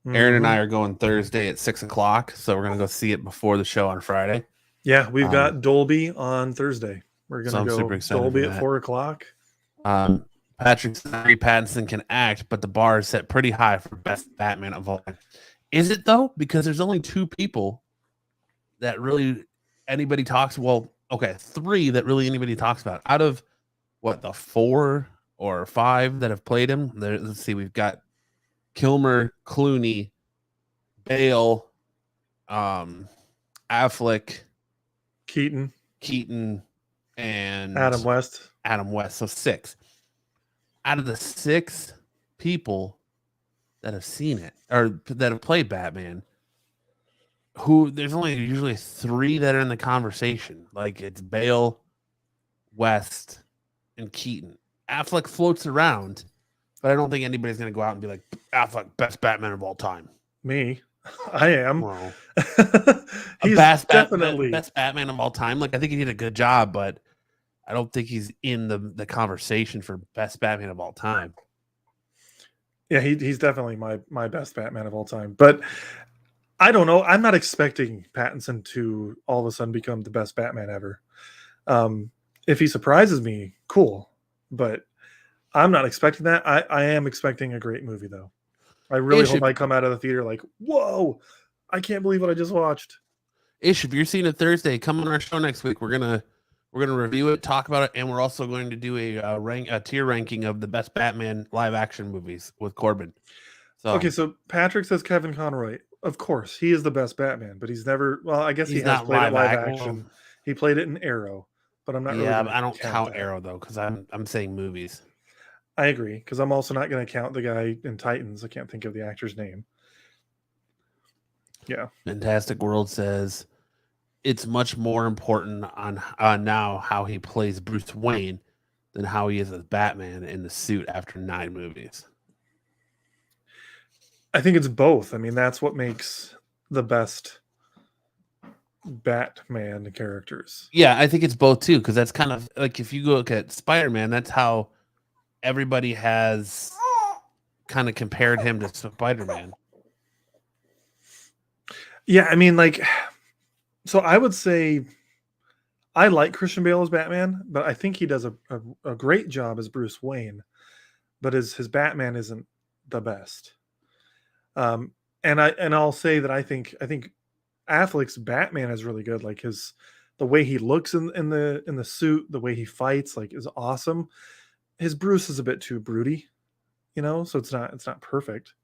S1: Aaron and I are going Thursday at 6:00. So we're going to go see it before the show on Friday.
S2: Yeah. We've got Dolby on Thursday. We're going to go Dolby at 4:00.
S1: Patrick Pattinson can act, but the bar is set pretty high for best Batman of all time. Is it though? Because there's only two people that really anybody talks. Well, okay, three that really anybody talks about out of the 4 or 5 that have played him. Let's see, we've got Kilmer, Clooney, Bale, Affleck,
S2: Keaton,
S1: and
S2: Adam West.
S1: So 6 out of the 6 people that have seen it or that have played Batman. There's only usually 3 that are in the conversation. Like it's Bale, West, and Keaton. Affleck floats around, but I don't think anybody's going to go out and be like, Affleck, best Batman of all time.
S2: Me. I am.
S1: Well,
S2: he's definitely
S1: best Batman of all time. Like I think he did a good job, but I don't think he's in the conversation for best Batman of all time.
S2: Yeah, he's definitely my best Batman of all time. But I don't know. I'm not expecting Pattinson to all of a sudden become the best Batman ever. If he surprises me, cool. But I'm not expecting that. I am expecting a great movie, though. I really hope I come out of the theater like, whoa, I can't believe what I just watched.
S1: Ish, if you're seeing it Thursday, come on our show next week. We're going to We're going to review it, talk about it, and we're also going to do a tier ranking of the best Batman live action movies with Corbin. So
S2: Okay, so Patrick says Kevin Conroy. Of course, he is the best Batman, but he's never. Well, I guess he
S1: he's
S2: has
S1: not
S2: played it live
S1: well,
S2: action. He played it in Arrow, but I'm not really
S1: yeah,
S2: going
S1: but
S2: to
S1: I don't count
S2: that.
S1: Arrow though because I'm saying movies.
S2: I agree, because I'm also not going to count the guy in Titans. I can't think of the actor's name. Yeah.
S1: Fantastic World says it's much more important on now how he plays Bruce Wayne than how he is as Batman in the suit after 9 movies.
S2: I think it's both. I mean, that's what makes the best Batman characters.
S1: Yeah, I think it's both too, because that's kind of like if you look at Spider-Man, that's how everybody has kind of compared him to Spider-Man.
S2: Yeah, I mean, like, so I would say I like Christian Bale as Batman, but I think he does a great job as Bruce Wayne, but his Batman isn't the best. And I'll say that I think Affleck's Batman is really good. Like the way he looks in the suit, the way he fights, like, is awesome. His Bruce is a bit too broody, so it's not perfect.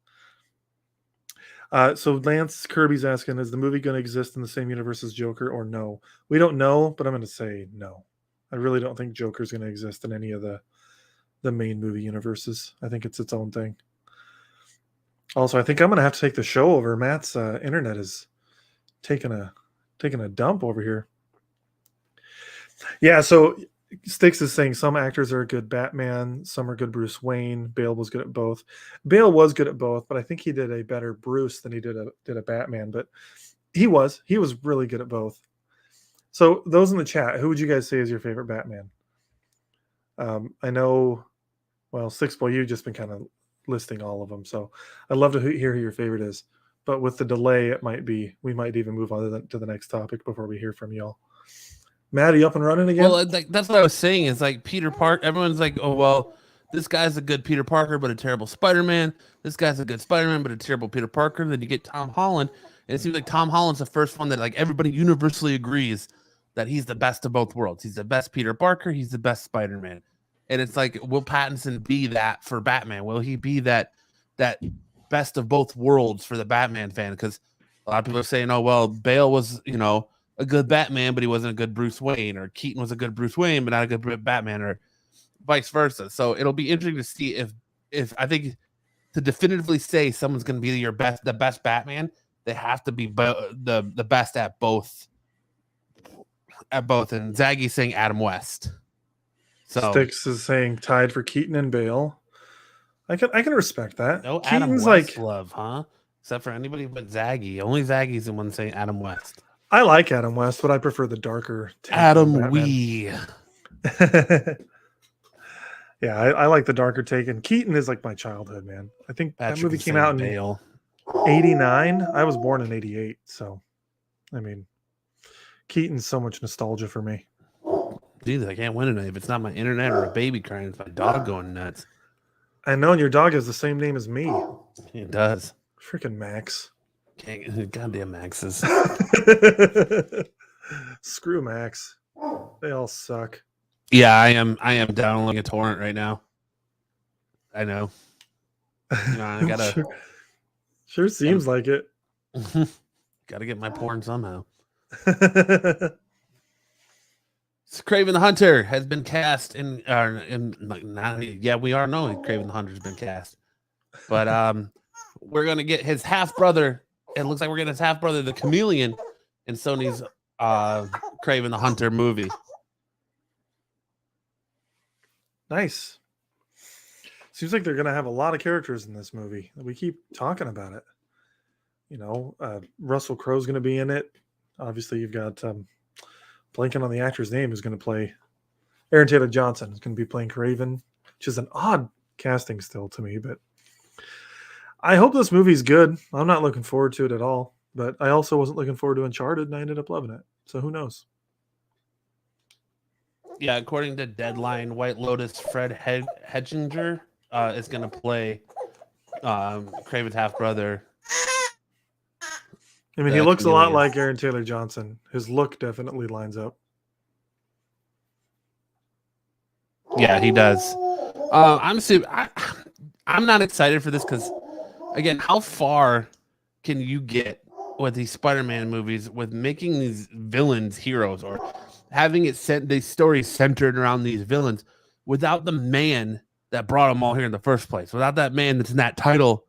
S2: So Lance Kirby's asking, is the movie going to exist in the same universe as Joker or no? We don't know, but I'm going to say no. I really don't think Joker's going to exist in any of the main movie universes. I think it's its own thing. Also, I think I'm going to have to take the show over. Matt's internet is taking a dump over here. Yeah, so Styx is saying some actors are a good Batman, some are good Bruce Wayne. Bale was good at both. Bale was good at both, but I think he did a better Bruce than he did a Batman. But he was really good at both. So those in the chat, who would you guys say is your favorite Batman? I know, well, Six Boy, you've just been kind of listing all of them, so I'd love to hear who your favorite is. But with the delay, we might even move on to the next topic before we hear from y'all. Matt, are you up and running again?
S1: Well, that's what I was saying. Is like Peter Parker. Everyone's like, oh well, this guy's a good Peter Parker, but a terrible Spider-Man. This guy's a good Spider-Man, but a terrible Peter Parker. Then you get Tom Holland, and it seems like Tom Holland's the first one that like everybody universally agrees that he's the best of both worlds. He's the best Peter Parker. He's the best Spider-Man. And it's like, will Pattinson be that for Batman? Will he be that best of both worlds for the Batman fan? Because a lot of people are saying, oh well, Bale was a good Batman, but he wasn't a good Bruce Wayne, or Keaton was a good Bruce Wayne, but not a good Batman, or vice versa. So it'll be interesting to see if I think to definitively say someone's going to be the best Batman, they have to be the best at both. And Zaggy's saying Adam West. So
S2: Styx is saying tied for Keaton and Bale. I can respect that.
S1: No
S2: Keaton's
S1: Adam West love, huh? Except for anybody but Zaggy. Only Zaggy's the one saying Adam West.
S2: I like Adam West, but I prefer the darker
S1: Adam Wee.
S2: Yeah, I like the darker take, and Keaton is like my childhood, man. I think that movie came out in 89. I was born in 88, so I mean, Keaton's so much nostalgia for me.
S1: Dude, I can't win tonight. If it's not my internet or a baby crying, it's my dog going nuts.
S2: I know, and your dog has the same name as me.
S1: It does.
S2: Freaking Max.
S1: Goddamn Maxes.
S2: Screw Max. They all suck.
S1: Yeah, I am downloading a torrent right now. I know. I gotta.
S2: Sure seems like it.
S1: Gotta get my porn somehow. Kraven the Hunter has been cast in we are knowing Kraven the Hunter has been cast, but we're gonna get his half brother. It looks like we're getting his half brother, the Chameleon, in Sony's Kraven the Hunter movie.
S2: Nice. Seems like they're gonna have a lot of characters in this movie. We keep talking about it. Russell Crowe's gonna be in it. Obviously, you've got blanking on the actor's name who's going to play Aaron Taylor Johnson is going to be playing Kraven, which is an odd casting still to me, but I hope this movie's good. I'm not looking forward to it at all, but I also wasn't looking forward to Uncharted, and I ended up loving it. So who knows?
S1: Yeah, according to Deadline, White Lotus Fred Hedginger is going to play Kraven's half brother.
S2: I mean, he looks a lot like Aaron Taylor Johnson. His look definitely lines up.
S1: Yeah, he does. I'm not excited for this because, again, how far can you get with these Spider-Man movies with making these villains heroes or having it sent these stories centered around these villains without the man that brought them all here in the first place, without that man that's in that title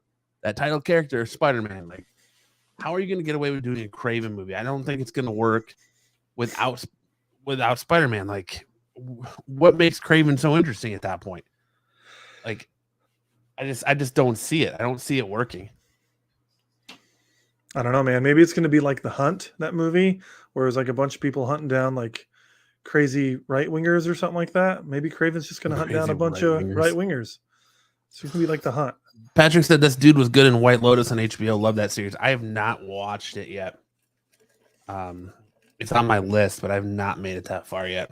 S1: character, Spider-Man? Like, how are you going to get away with doing a Craven movie? I don't think it's going to work without Spider-Man. Like, what makes Craven so interesting at that point? Like, I just don't see it. I don't see it working.
S2: I don't know, man. Maybe it's going to be like The Hunt, that movie, where it's like a bunch of people hunting down like crazy right wingers or something like that. Maybe Craven's just going to hunt down a bunch of right wingers. It's going to be like The Hunt.
S1: Patrick said this dude was good in White Lotus on HBO. Love that series. I have not watched it yet. It's on my list, but I've not made it that far yet.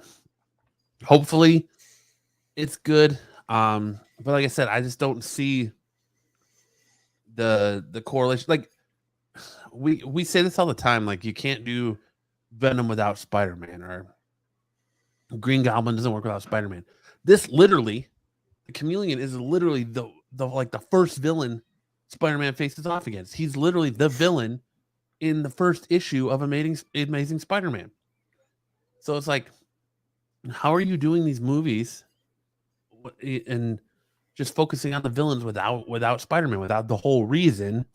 S1: Hopefully, it's good. But like I said, I just don't see the correlation. Like we say this all the time. Like, you can't do Venom without Spider-Man, or Green Goblin doesn't work without Spider-Man. This literally, the Chameleon is literally the first villain Spider-Man faces off against. He's literally the villain in the first issue of Amazing Spider-Man. So it's like, how are you doing these movies and just focusing on the villains without Spider-Man, without the whole reason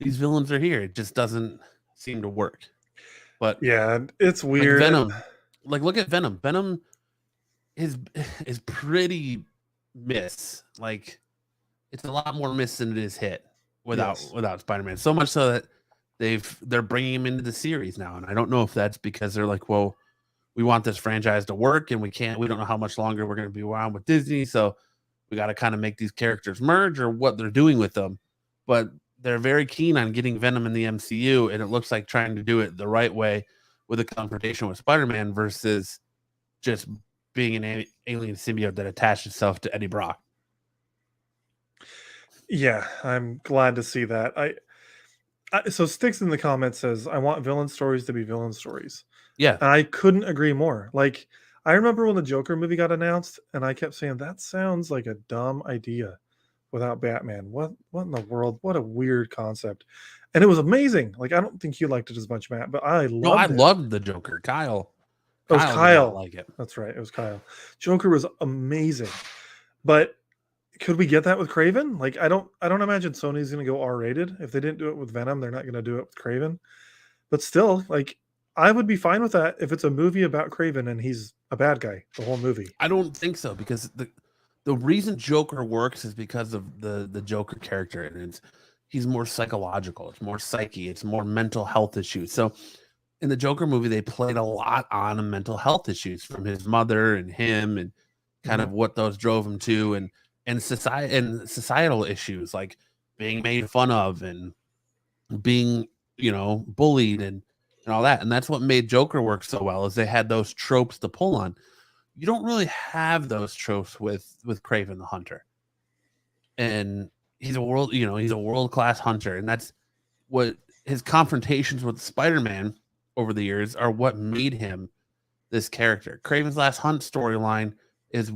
S1: these villains are here? It just doesn't seem to work. But
S2: yeah, it's weird.
S1: Like Venom, like, look at Venom. Venom is pretty miss. Like, it's a lot more miss than it is hit without Spider-Man. So much so that they're bringing him into the series now, and I don't know if that's because they're like, well, we want this franchise to work, and we don't know how much longer we're going to be around with Disney, so we got to kind of make these characters merge, or what they're doing with them. But they're very keen on getting Venom in the MCU, and it looks like trying to do it the right way with a confrontation with Spider-Man versus just being an alien symbiote that attached itself to Eddie Brock.
S2: Yeah, I'm glad to see that. So Sticks in the comments says, I want villain stories to be villain stories.
S1: Yeah.
S2: I couldn't agree more. Like, I remember when the Joker movie got announced, and I kept saying, that sounds like a dumb idea without Batman. What in the world? What a weird concept. And it was amazing. Like, I don't think you liked it as much, Matt, but I loved
S1: the Joker. Kyle.
S2: It was Kyle.
S1: Like it.
S2: That's right. It was Kyle. Joker was amazing. But could we get that with Craven? Like, I don't imagine Sony's going to go R-rated. If they didn't do it with Venom, they're not going to do it with Craven. But still, like, I would be fine with that if it's a movie about Craven and he's a bad guy the whole movie.
S1: I don't think so, because the reason Joker works is because of the Joker character, and he's more psychological. It's more psyche. It's more mental health issues. So in the Joker movie, they played a lot on mental health issues from his mother and him, and kind of what those drove him to, and societal issues like being made fun of and being, bullied and all that. And that's what made Joker work so well, is they had those tropes to pull on. You don't really have those tropes with Kraven the Hunter. And he's a world-class hunter, and that's what his confrontations with Spider-Man over the years are what made him this character. Kraven's Last Hunt storyline is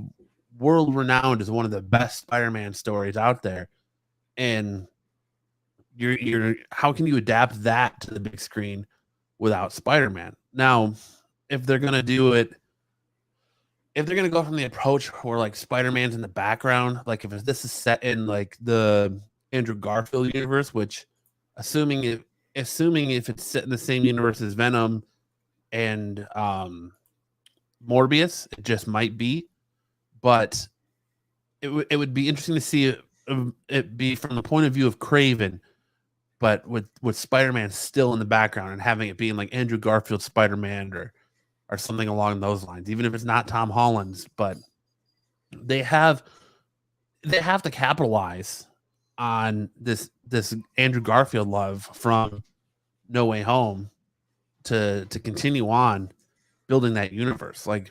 S1: world renowned as one of the best Spider-Man stories out there, and you're how can you adapt that to the big screen without Spider-Man? Now, if they're gonna do it, if they're gonna go from the approach where like Spider-Man's in the background, like if this is set in like the Andrew Garfield universe, which assuming if it's set in the same universe as Venom and Morbius, it just might be. But it would be interesting to see it be from the point of view of Kraven, but with Spider-Man still in the background, and having it being like Andrew Garfield Spider-Man or something along those lines, even if it's not Tom Holland's. But they have to capitalize on this Andrew Garfield love from No Way Home to continue on building that universe. Like,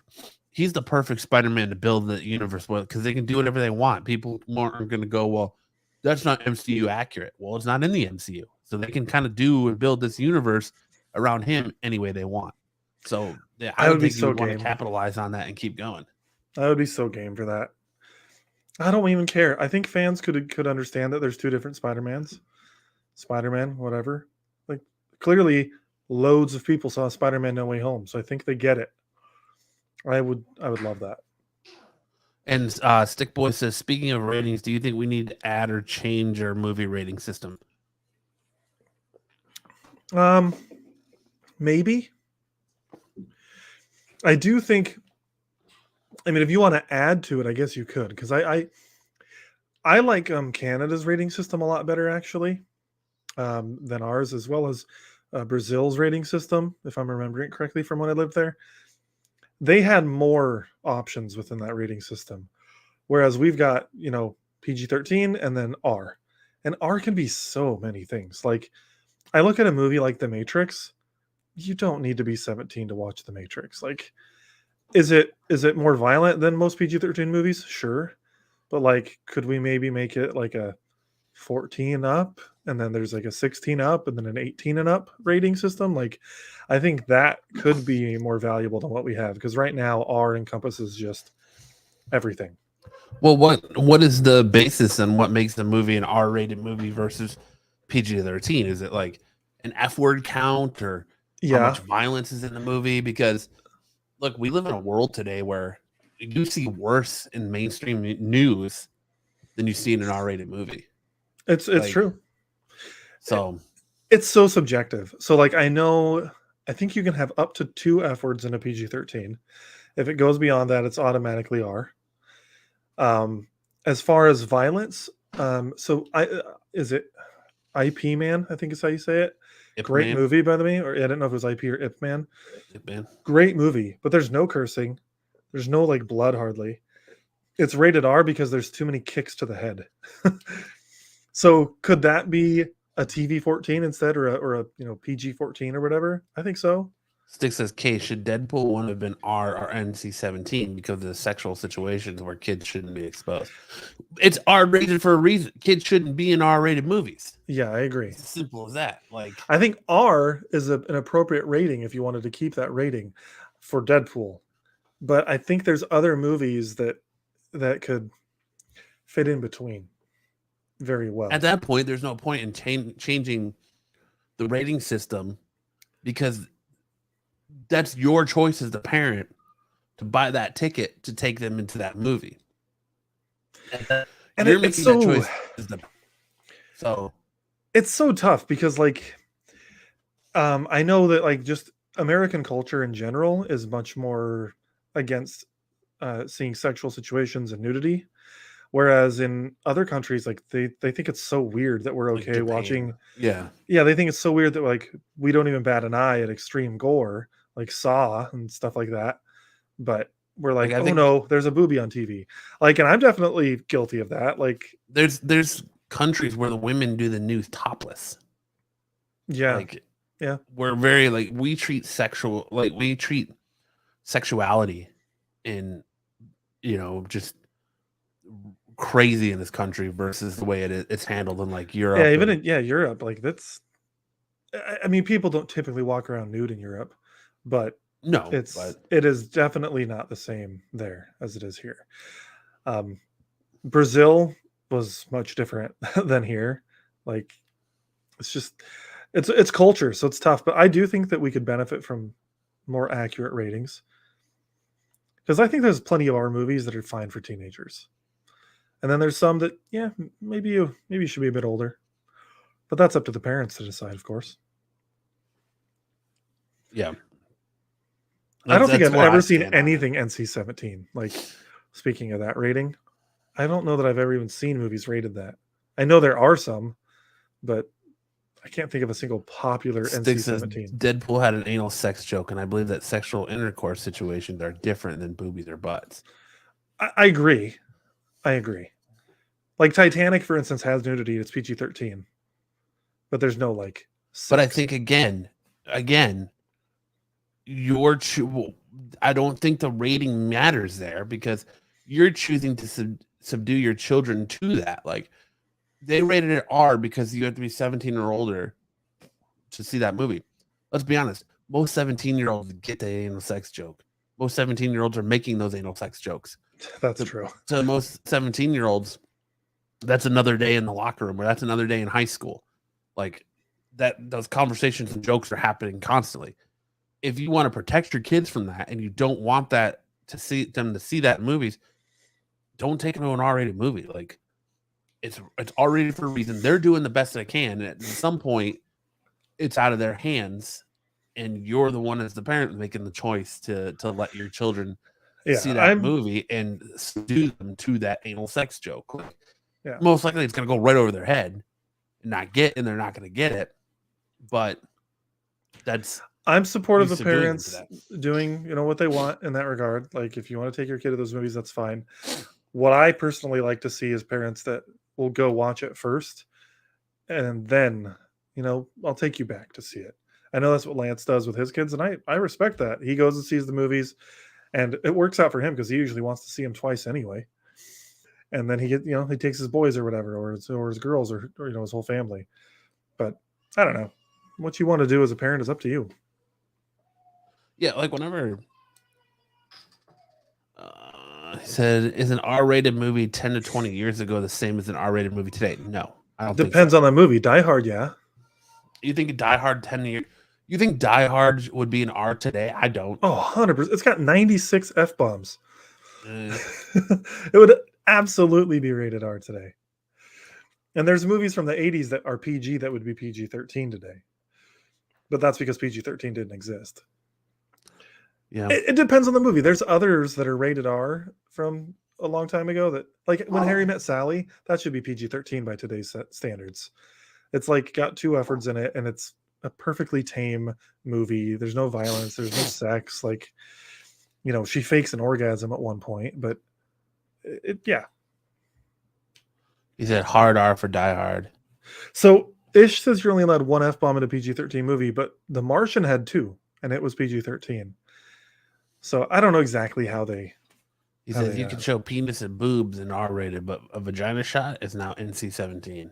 S1: he's the perfect Spider-Man to build the universe with, because they can do whatever they want. People aren't going to go, well, that's not MCU accurate. Well, it's not in the MCU. So they can kind of do and build this universe around him any way they want. So yeah, I would think you would want to capitalize on that and keep going.
S2: I would be so game for that. I don't even care. I think fans could understand that there's two different Spider-Mans. Spider-Man, whatever. Like clearly loads of people saw Spider-Man No Way Home, so I think they get it. I would love that.
S1: And Stick Boy says, speaking of ratings, do you think we need to add or change our movie rating system?
S2: Maybe. I do think. I mean, if you want to add to it, I guess you could, because I like Canada's rating system a lot better actually than ours, as well as Brazil's rating system, if I'm remembering it correctly from when I lived there. They had more options within that rating system, whereas we've got PG-13 and then R, and R can be so many things. Like I look at a movie like The Matrix, you don't need to be 17 to watch The Matrix. Like, is it more violent than most PG-13 movies? Sure, but like, could we maybe make it like a 14 up, and then there's like a 16 up, and then an 18 and up rating system? Like, I think that could be more valuable than what we have, because right now R encompasses just everything.
S1: Well, what is the basis and what makes the movie an R-rated movie versus PG-13? Is it like an F-word count, or how much violence is in the movie? Because look, we live in a world today where you see worse in mainstream news than you see in an R-rated movie.
S2: It's true.
S1: So
S2: it's so subjective. So like, I think you can have up to 2 F words in a PG-13. If it goes beyond that, it's automatically R. As far as violence, is it IP Man? I think is how you say it.
S1: Ip
S2: Great
S1: Man.
S2: movie, by the way. Or I didn't know if it was IP or Ip Man.
S1: Ip Man.
S2: Great movie, but there's no cursing. There's no like blood hardly. It's rated R because there's too many kicks to the head. So could that be a TV-14 instead, or a PG-14 or whatever? I think so.
S1: Stick says, K, should Deadpool 1 have been R or NC-17 because of the sexual situations where kids shouldn't be exposed? It's R-rated for a reason. Kids shouldn't be in R-rated movies.
S2: Yeah, I agree.
S1: It's as simple as that. Like,
S2: I think R is an appropriate rating if you wanted to keep that rating for Deadpool. But I think there's other movies that could fit in between very well.
S1: At that point, there's no point in changing the rating system, because that's your choice as the parent to buy that ticket to take them into that movie. And you're making that choice. So
S2: it's so tough because like, I know that like just American culture in general is much more against seeing sexual situations and nudity. Whereas in other countries, like they think it's so weird that we're okay watching.
S1: Yeah.
S2: They think it's so weird that like we don't even bat an eye at extreme gore, like Saw and stuff like that. But we're like, oh no, there's a boobie on TV. Like, and I'm definitely guilty of that. Like,
S1: there's countries where the women do the news topless.
S2: Yeah.
S1: Like, yeah, we're very like we treat sexuality in just crazy in this country versus the way it's handled in like Europe.
S2: Yeah, even in Europe, like that's. I mean, people don't typically walk around nude in Europe, but
S1: no,
S2: it is definitely not the same there as it is here. Brazil was much different than here. Like, it's just it's culture, so it's tough. But I do think that we could benefit from more accurate ratings, because I think there's plenty of our movies that are fine for teenagers. And then there's some that, maybe you should be a bit older. But that's up to the parents to decide, of course.
S1: Yeah.
S2: I don't think I've ever seen anything NC-17. Like, speaking of that rating, I don't know that I've ever even seen movies rated that. I know there are some, but I can't think of a single popular NC-17.
S1: Deadpool had an anal sex joke, and I believe that sexual intercourse situations are different than boobies or butts.
S2: I agree. Like Titanic, for instance, has nudity. It's PG-13, but there's no like. Sex.
S1: But I think again, I don't think the rating matters there, because you're choosing to subdue your children to that. Like, they rated it R because you have to be 17 or older to see that movie. Let's be honest. Most 17-year-olds get the anal sex joke. most 17-year-olds are making those anal sex jokes.
S2: That's true.
S1: So most 17-year-olds, that's another day in the locker room, or that's another day in high school. Like that, those conversations and jokes are happening constantly. If you want to protect your kids from that, and you don't want that to see them to see that in movies, don't take them to an R-rated movie. Like it's R-rated for a reason. They're doing the best they can. And at some point, it's out of their hands, and you're the one as the parent making the choice to let your children see that movie and seduce them to that anal sex joke. Like, most likely, it's going to go right over their head and they're not going to get it. But
S2: I'm supportive of parents doing what they want in that regard. Like, if you want to take your kid to those movies, that's fine. What I personally like to see is parents that will go watch it first, and then, I'll take you back to see it. I know that's what Lance does with his kids, and I respect that. He goes and sees the movies, and it works out for him because he usually wants to see them twice anyway. And then he takes his boys or whatever, or his girls, or his whole family. But I don't know. What you want to do as a parent is up to you.
S1: Yeah, like whenever he said, is an R-rated movie 10 to 20 years ago the same as an R-rated movie today? No, I don't think so.
S2: Depends on the movie. Die Hard, yeah.
S1: You think Die Hard 10 years? You think Die Hard would be an R today? I don't.
S2: Oh, 100%. It's got 96 F-bombs. It would absolutely be rated R today. And there's movies from the 80s that are PG that would be PG-13 today. But that's because PG-13 didn't exist.
S1: Yeah,
S2: it depends on the movie. There's others that are rated R from a long time ago that, like When Harry Met Sally, that should be PG-13 by today's standards. It's like got 2 F-words in it, and it's a perfectly tame movie. There's no violence. There's no sex. Like, she fakes an orgasm at one point, but yeah.
S1: He said hard R for Die Hard.
S2: So Ish says you're only allowed 1 F-bomb in a PG-13 movie, but The Martian had 2, and it was PG-13. So I don't know exactly how they...
S1: He says you can show penis and boobs in R-rated, but a vagina shot is now NC-17.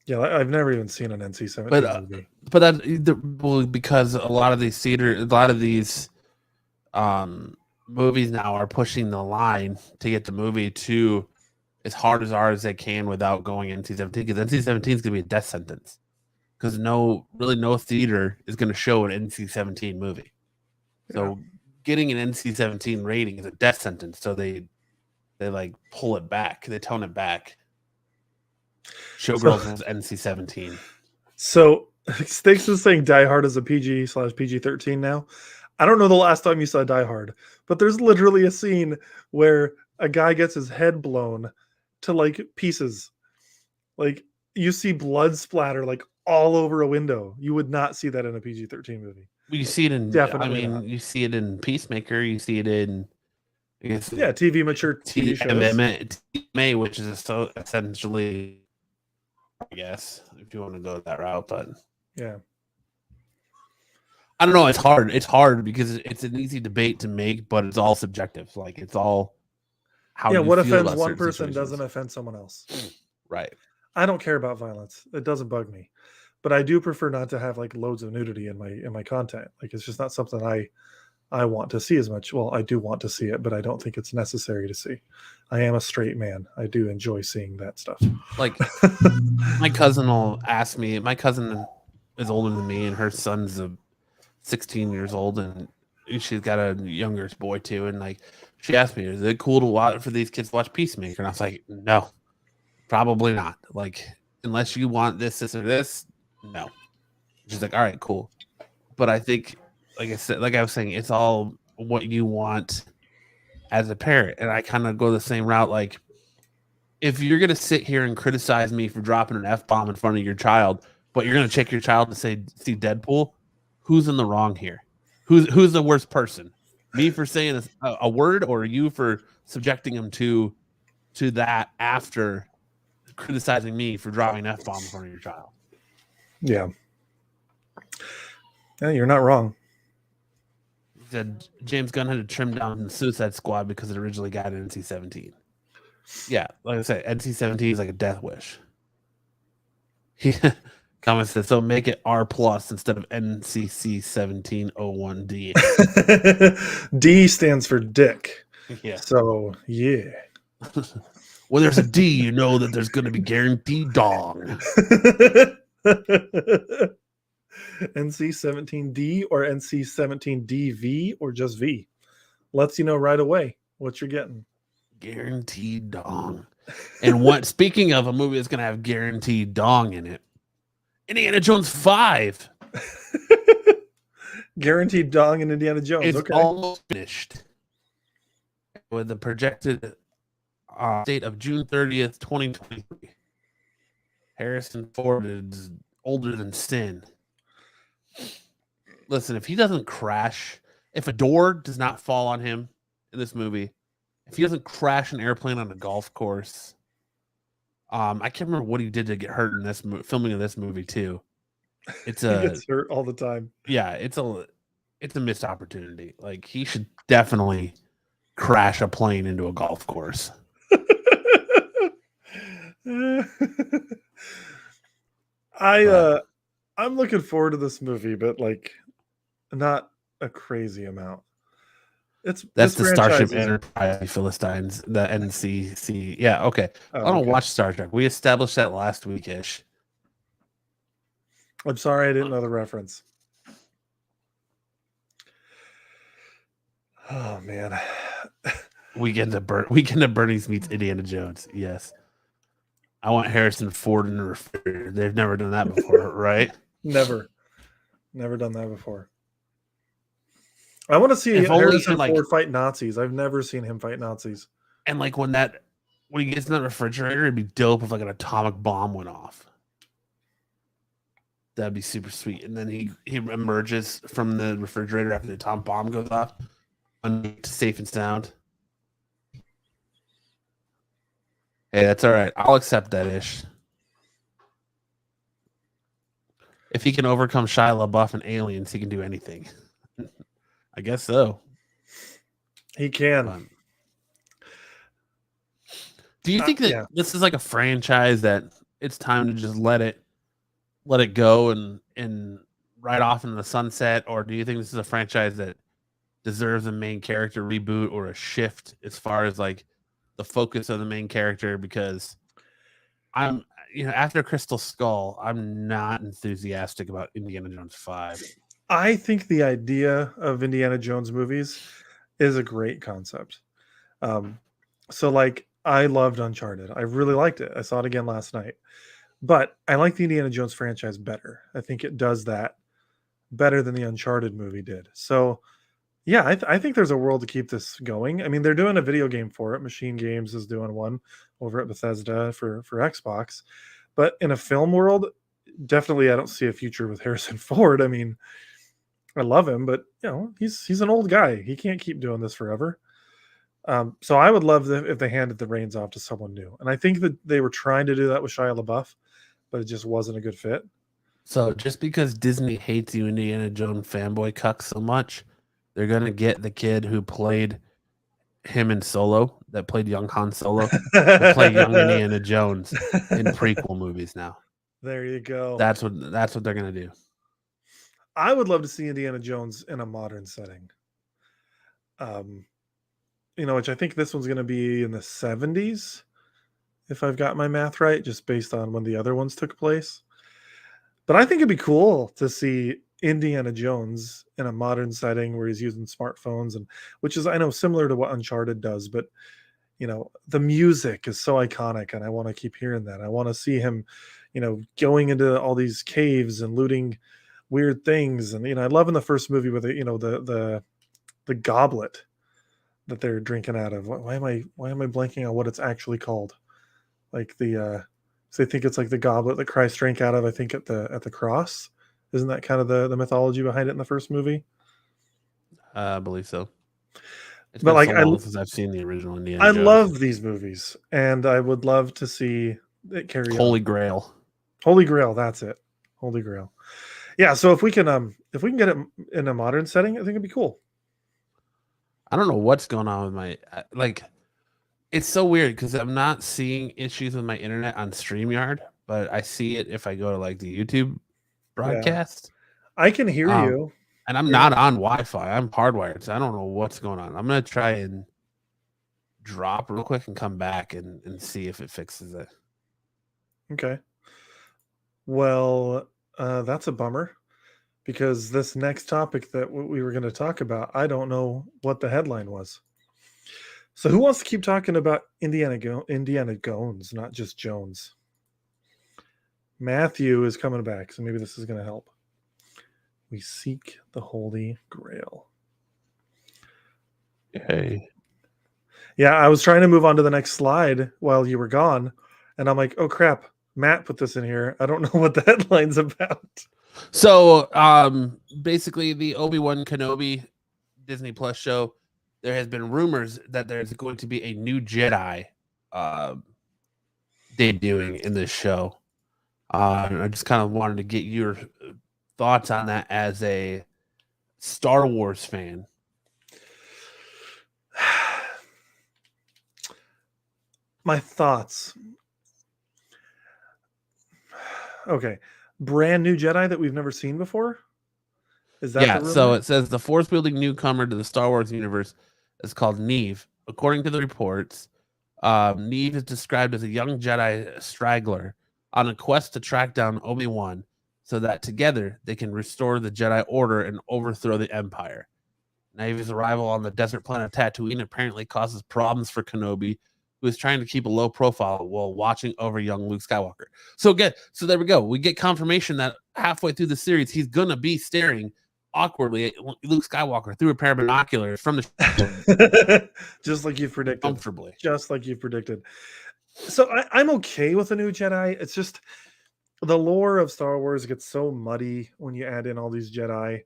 S2: Yeah, I've never even seen an NC-17 movie.
S1: But that because a lot of these movies now are pushing the line to get the movie to as hard as R as they can without going NC-17, because NC-17 is going to be a death sentence, because no theater is going to show an NC-17 movie. So getting an NC-17 rating is a death sentence. So they like pull it back. They tone it back. Showgirls is NC-17.
S2: So Sticks is saying Die Hard is a PG/PG-13 now. I don't know the last time you saw Die Hard, but there's literally a scene where a guy gets his head blown to like pieces. Like, you see blood splatter like all over a window. You would not see that in a PG-13 movie.
S1: You see it in
S2: Definitely not.
S1: You see it in Peacemaker. You see it in
S2: TV mature TV shows.
S1: TMA, which is essentially, I guess, if you want to go that route. But
S2: yeah,
S1: I don't know. It's hard. It's hard because it's an easy debate to make, but it's all subjective. Like, it's all how.
S2: Yeah,
S1: you
S2: what
S1: feel
S2: offends
S1: about
S2: one person
S1: situations.
S2: doesn't offend someone else.
S1: Right.
S2: I don't care about violence. It doesn't bug me, but I do prefer not to have like loads of nudity in my content. Like, it's just not something I want to see as much. Well, I do want to see it, but I don't think it's necessary to see. I am a straight man. I do enjoy seeing that stuff.
S1: Like, my cousin will ask me. My cousin is older than me, and her son's 16 years old, and she's got a younger boy too. And like, she asked me, "Is it cool to watch for these kids to watch Peacemaker?" And I was like, "No, probably not. Like, unless you want this, or this, no." She's like, "All right, cool." But I think, like I said, like I was saying, it's all what you want as a parent. And I kind of go the same route. Like, if you're going to sit here and criticize me for dropping an F-bomb in front of your child, but you're going to check your child to see Deadpool, who's in the wrong here? Who's the worst person? Me for saying a word, or you for subjecting him to that after criticizing me for dropping an F-bomb in front of your child?
S2: Yeah. Yeah, you're not wrong.
S1: He said James Gunn had to trim down the Suicide Squad because it originally got an NC-17. Yeah, like I said, NC-17 is like a death wish. Comment says, so make it R plus instead of NCC 1701D.
S2: D stands for dick.
S1: Yeah.
S2: So, yeah.
S1: When there's a D, you know that there's going to be guaranteed dong.
S2: NC-17D or NC-17DV or just V. Lets you know right away what you're getting.
S1: Guaranteed dong. And what? Speaking of a movie that's going to have guaranteed dong in it, Indiana Jones 5.
S2: Guaranteed dong in Indiana Jones.
S1: It's
S2: Okay.
S1: almost finished with the projected date of June 30th, 2023. Harrison Ford is older than sin. Listen, if he doesn't crash, if a door does not fall on him in this movie, if he doesn't crash an airplane on a golf course, I can't remember what he did to get hurt in this filming of this movie too. It's
S2: he gets hurt all the time.
S1: Yeah, it's a missed opportunity. Like, he should definitely crash a plane into a golf course.
S2: I'm looking forward to this movie, but like not a crazy amount.
S1: That's the Starship Enterprise Philistines, the NCC. Yeah, okay. I don't watch Star Trek. We established that last week-ish.
S2: I'm sorry I didn't know the reference. Oh man.
S1: Weekend of Bernie's meets Indiana Jones. Yes. I want Harrison Ford in the refrigerator. They've never done that before, right?
S2: Never done that before. I want to see Harrison Ford fight Nazis. I've never seen him fight Nazis.
S1: And like when he gets in that refrigerator, it'd be dope if like an atomic bomb went off. That'd be super sweet. And then he emerges from the refrigerator after the atomic bomb goes off, safe and sound. Hey, that's all right. I'll accept that ish. If he can overcome Shia LaBeouf and aliens, he can do anything. I guess so.
S2: He can.
S1: Do you think that this is like a franchise that it's time to just let it go and ride off in the sunset, or do you think this is a franchise that deserves a main character reboot or a shift as far as like the focus of the main character? Because after Crystal Skull, I'm not enthusiastic about Indiana Jones 5.
S2: I think the idea of Indiana Jones movies is a great concept. So like I loved Uncharted. I really liked it. I saw it again last night. But I like the Indiana Jones franchise better. I think it does that better than the Uncharted movie did. So yeah, I think there's a world to keep this going. I mean, they're doing a video game for it. Machine Games is doing one over at Bethesda for Xbox. But in a film world, definitely I don't see a future with Harrison Ford. I mean, I love him, but he's an old guy. He can't keep doing this forever. So I would love if they handed the reins off to someone new. And I think that they were trying to do that with Shia LaBeouf, but it just wasn't a good fit.
S1: So just because Disney hates you, Indiana Jones fanboy cuck so much, they're going to get the kid who played him in Solo, that played young Han Solo, to play young Indiana Jones in prequel movies now.
S2: There you go.
S1: That's what they're going to do.
S2: I would love to see Indiana Jones in a modern setting. Which I think this one's going to be in the 70s, if I've got my math right, just based on when the other ones took place. But I think it'd be cool to see Indiana Jones in a modern setting where he's using smartphones, and which is, I know, similar to what Uncharted does, but the music is so iconic and I want to keep hearing that. I want to see him, going into all these caves and looting weird things. And, I love in the first movie with the goblet that they're drinking out of. Why am I blanking on what it's actually called? Like so they think it's like the goblet that Christ drank out of, I think at the cross. Isn't that kind of the mythology behind it in the first movie?
S1: I believe so. It's
S2: but like,
S1: so long since I've seen the original Indiana Jones.
S2: love these movies, and I would love to see it carry on.
S1: Holy Grail.
S2: Holy Grail, that's it. Holy Grail. Yeah, so if we can get it in a modern setting, I think it'd be cool.
S1: I don't know what's going on with my it's so weird because I'm not seeing issues with my internet on StreamYard, but I see it if I go to like the YouTube
S2: Yeah,
S1: broadcast.
S2: I can hear you.
S1: And I'm
S2: Yeah.
S1: not on Wi-Fi. I'm hardwired, so I don't know what's going on. I'm gonna try and drop real quick and come back and see if it fixes it.
S2: Okay. Well, that's a bummer because this next topic that we were going to talk about, I don't know what the headline was. So who wants to keep talking about Indiana Jones, not just Jones? Matthew is coming back, so maybe this is going to help. We seek the Holy Grail.
S1: Hey.
S2: Yeah, I was trying to move on to the next slide while you were gone, and I'm like, oh crap, Matt put this in here. I don't know what the headline's about.
S1: So, basically, the Obi-Wan Kenobi Disney Plus show, there has been rumors that there's going to be a new Jedi debuting in this show. And I just kind of wanted to get your thoughts on that as a Star Wars fan.
S2: My thoughts. Okay. Brand new Jedi that we've never seen before? Is that
S1: Yeah,
S2: the rumor?
S1: so it says the force-wielding newcomer to the Star Wars universe is called Neve. According to the reports, Neve is described as a young Jedi straggler on a quest to track down Obi-Wan so that together they can restore the Jedi Order and overthrow the Empire. Neve's arrival on the desert planet Tatooine apparently causes problems for Kenobi, who is trying to keep a low profile while watching over young Luke Skywalker. So there we go. We get confirmation that halfway through the series, he's gonna be staring awkwardly at Luke Skywalker through a pair of binoculars from the
S2: just like you've predicted.
S1: comfortably.
S2: Just like you've predicted. So I'm okay with a new Jedi. It's just the lore of Star Wars gets so muddy when you add in all these Jedi,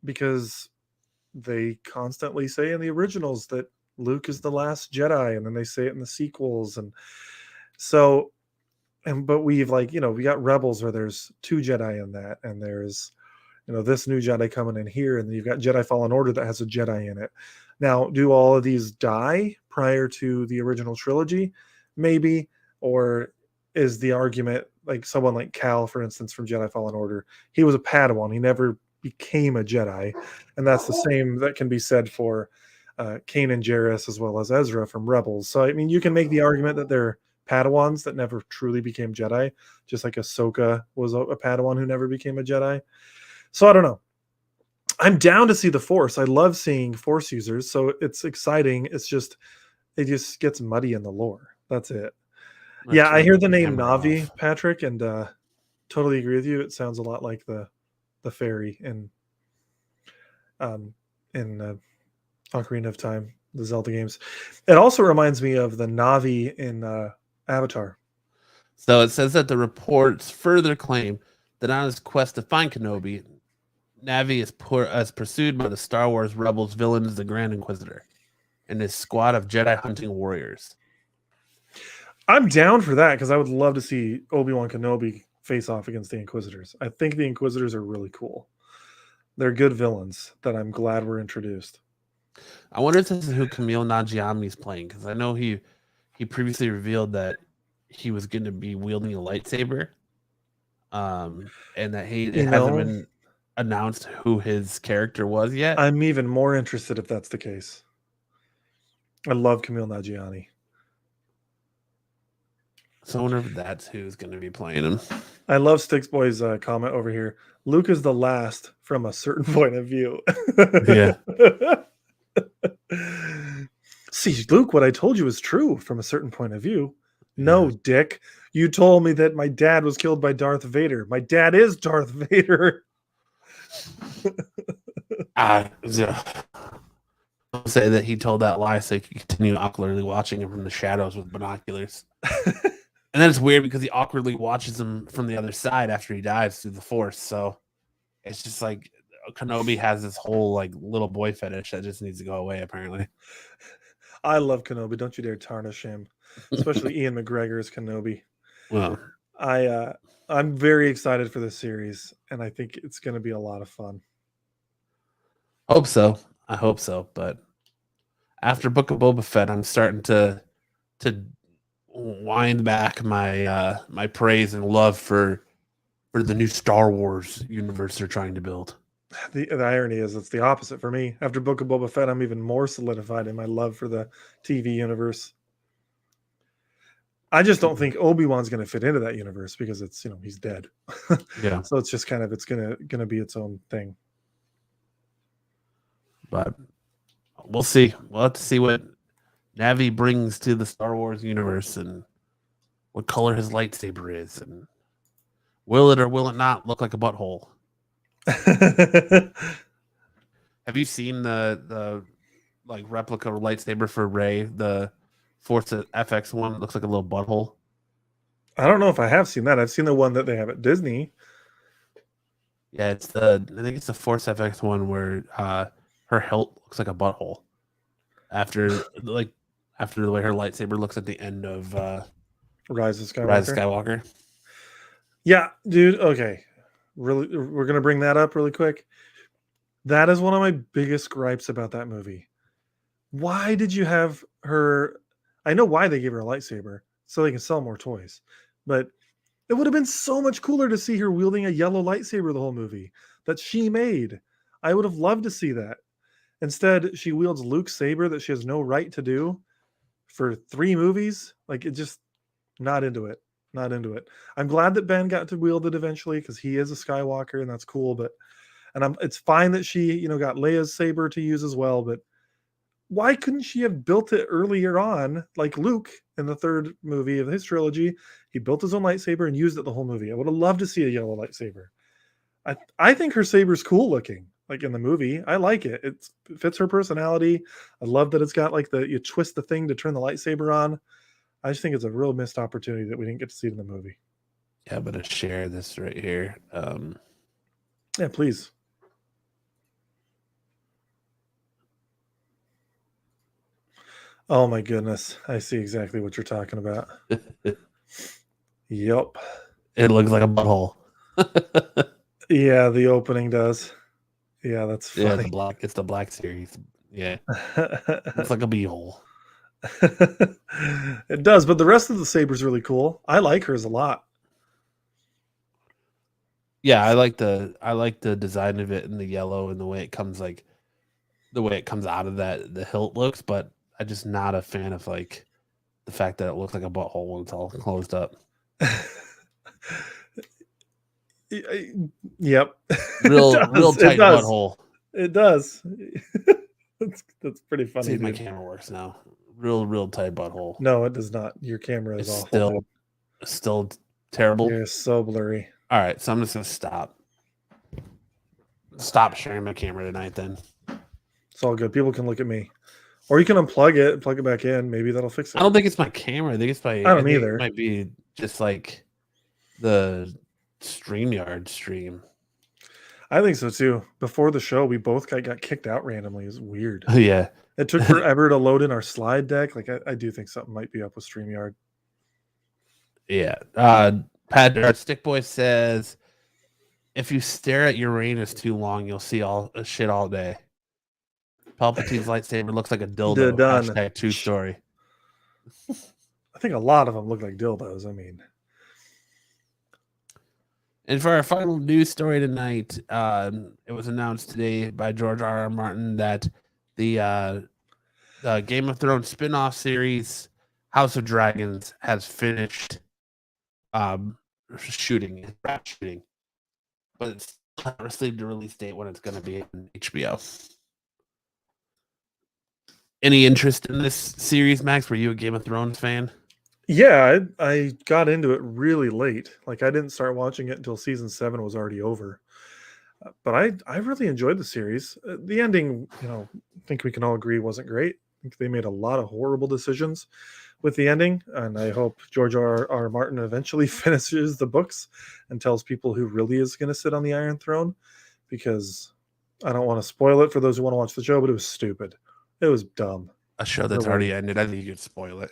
S2: because they constantly say in the originals that Luke is the last Jedi, and then they say it in the sequels, and so, but we've we got Rebels where there's 2 Jedi in that, and there's this new Jedi coming in here, and you've got Jedi Fallen Order that has a Jedi in it. Now, do all of these die prior to the original trilogy? Maybe. Or is the argument like someone like Cal, for instance, from Jedi Fallen Order? He was a Padawan. He never became a Jedi. And that's the same that can be said for Kanan Jarrus as well as Ezra from Rebels. So, I mean, you can make the argument that they're Padawans that never truly became Jedi, just like Ahsoka was a Padawan who never became a Jedi. So I don't know. I'm down to see the Force. I love seeing Force users, so it's exciting. It's just, it just gets muddy in the lore. That's it. Yeah, I hear the name Navi, Patrick, and totally agree with you. It sounds a lot like the fairy in Ocarina of Time, the Zelda games. It also reminds me of the Navi in Avatar.
S1: So it says that the reports further claim that on his quest to find Kenobi, Navi is pursued by the Star Wars Rebels villains, the Grand Inquisitor, and his squad of Jedi hunting warriors.
S2: I'm down for that because I would love to see Obi-Wan Kenobi face off against the Inquisitors. I think the Inquisitors are really cool. They're good villains that I'm glad were introduced.
S1: I wonder if this is who Kumail Nanjiani is playing, because I know he previously revealed that he was going to be wielding a lightsaber, and that it hasn't been announced who his character was yet.
S2: I'm even more interested if that's the case. I love Kumail Nanjiani.
S1: So I wonder if that's who's going to be playing him.
S2: I love Sticks Boy's comment over here. Luke is the last from a certain point of view.
S1: Yeah.
S2: See, Luke, what I told you is true from a certain point of view. No, Dick. You told me that my dad was killed by Darth Vader. My dad is Darth Vader.
S1: I'll say that he told that lie so he could continue awkwardly watching him from the shadows with binoculars. And then it's weird because he awkwardly watches him from the other side after he dies through the Force. So it's just like Kenobi has this whole like little boy fetish that just needs to go away, apparently.
S2: I love Kenobi. Don't you dare tarnish him, especially Ian McGregor as Kenobi.
S1: Well,
S2: I'm very excited for this series, and I think it's going to be a lot of fun.
S1: Hope so. I hope so. But after Book of Boba Fett, I'm starting to wind back my my praise and love for the new Star Wars universe they're trying to build.
S2: The irony is it's the opposite for me. After Book of Boba Fett, I'm even more solidified in my love for the TV universe. I just don't think Obi-Wan's going to fit into that universe because it's, he's dead.
S1: Yeah.
S2: So it's just kind of, it's going to be its own thing.
S1: But we'll see. We'll have to see what Navi brings to the Star Wars universe and what color his lightsaber is, and will it or will it not look like a butthole? Have you seen the like replica lightsaber for Rey, the Force FX one? It looks like a little butthole.
S2: I don't know if I have seen that. I've seen the one that they have at Disney.
S1: Yeah, I think it's the Force FX one where her hilt looks like a butthole after the way her lightsaber looks at the end of
S2: Rise of
S1: Skywalker.
S2: Yeah, dude. Okay, really, we're gonna bring that up really quick. That is one of my biggest gripes about that movie. Why did you have her? I know why they gave her a lightsaber, so they can sell more toys. But it would have been so much cooler to see her wielding a yellow lightsaber the whole movie that she made. I would have loved to see that. Instead, she wields Luke's saber that she has no right to do for 3 movies. Like, it just, not into it. Not into it. I'm glad that Ben got to wield it eventually because he is a Skywalker and that's cool. It's fine that she, got Leia's saber to use as well. But why couldn't she have built it earlier on, like Luke in the 3rd movie of his trilogy? He built his own lightsaber and used it the whole movie. I would have loved to see a yellow lightsaber. I think her saber's cool looking, like in the movie. I like it. It fits her personality. I love that it's got like you twist the thing to turn the lightsaber on. I just think it's a real missed opportunity that we didn't get to see it in the movie.
S1: Yeah, I'm gonna share this right here.
S2: Yeah, please. Oh my goodness. I see exactly what you're talking about. Yep.
S1: It looks like a butthole.
S2: Yeah, the opening does. Yeah, that's funny.
S1: Yeah, it's the black series. Yeah. Looks like a beehole.
S2: It does, but the rest of the saber's really cool. I like hers a lot.
S1: Yeah, I like the design of it and the yellow and the way it comes out of the hilt looks, but I'm just not a fan of like the fact that it looks like a butthole when it's all closed up.
S2: Yep.
S1: Real tight butthole.
S2: It does. That's pretty funny.
S1: See if my camera works now. Real tight butthole.
S2: No, it does not. Your camera is
S1: still terrible.
S2: You're so blurry.
S1: All right, so I'm just gonna stop sharing my camera tonight. Then
S2: it's all good. People can look at me, or you can unplug it and plug it back in. Maybe that'll fix it.
S1: I don't think it's my camera. I think it's my.
S2: I don't either.
S1: It might be just like the StreamYard stream.
S2: I think so too. Before the show, we both got kicked out randomly. It was weird.
S1: Yeah.
S2: It took forever to load in our slide deck. Like I do think something might be up with StreamYard.
S1: Yeah. Pat Stick Boy says, if you stare at Uranus too long, you'll see all shit all day. Palpatine's lightsaber looks like a dildo. Hashtag true story.
S2: I think a lot of them look like dildos. I mean.
S1: And for our final news story tonight, it was announced today by George R.R. Martin that the Game of Thrones spin-off series House of Dragons has finished shooting, but it's not received a release date when it's going to be on HBO. Any interest in this series, Max? Were you a Game of Thrones fan?
S2: Yeah, I got into it really late. Like I didn't start watching it until season 7 was already over. But I really enjoyed the series. The ending, I think we can all agree wasn't great. I think they made a lot of horrible decisions with the ending, and I hope George R.R. Martin eventually finishes the books and tells people who really is going to sit on the Iron Throne, because I don't want to spoil it for those who want to watch the show, but it was stupid. It was dumb.
S1: A show that's already ended. I think you could spoil it.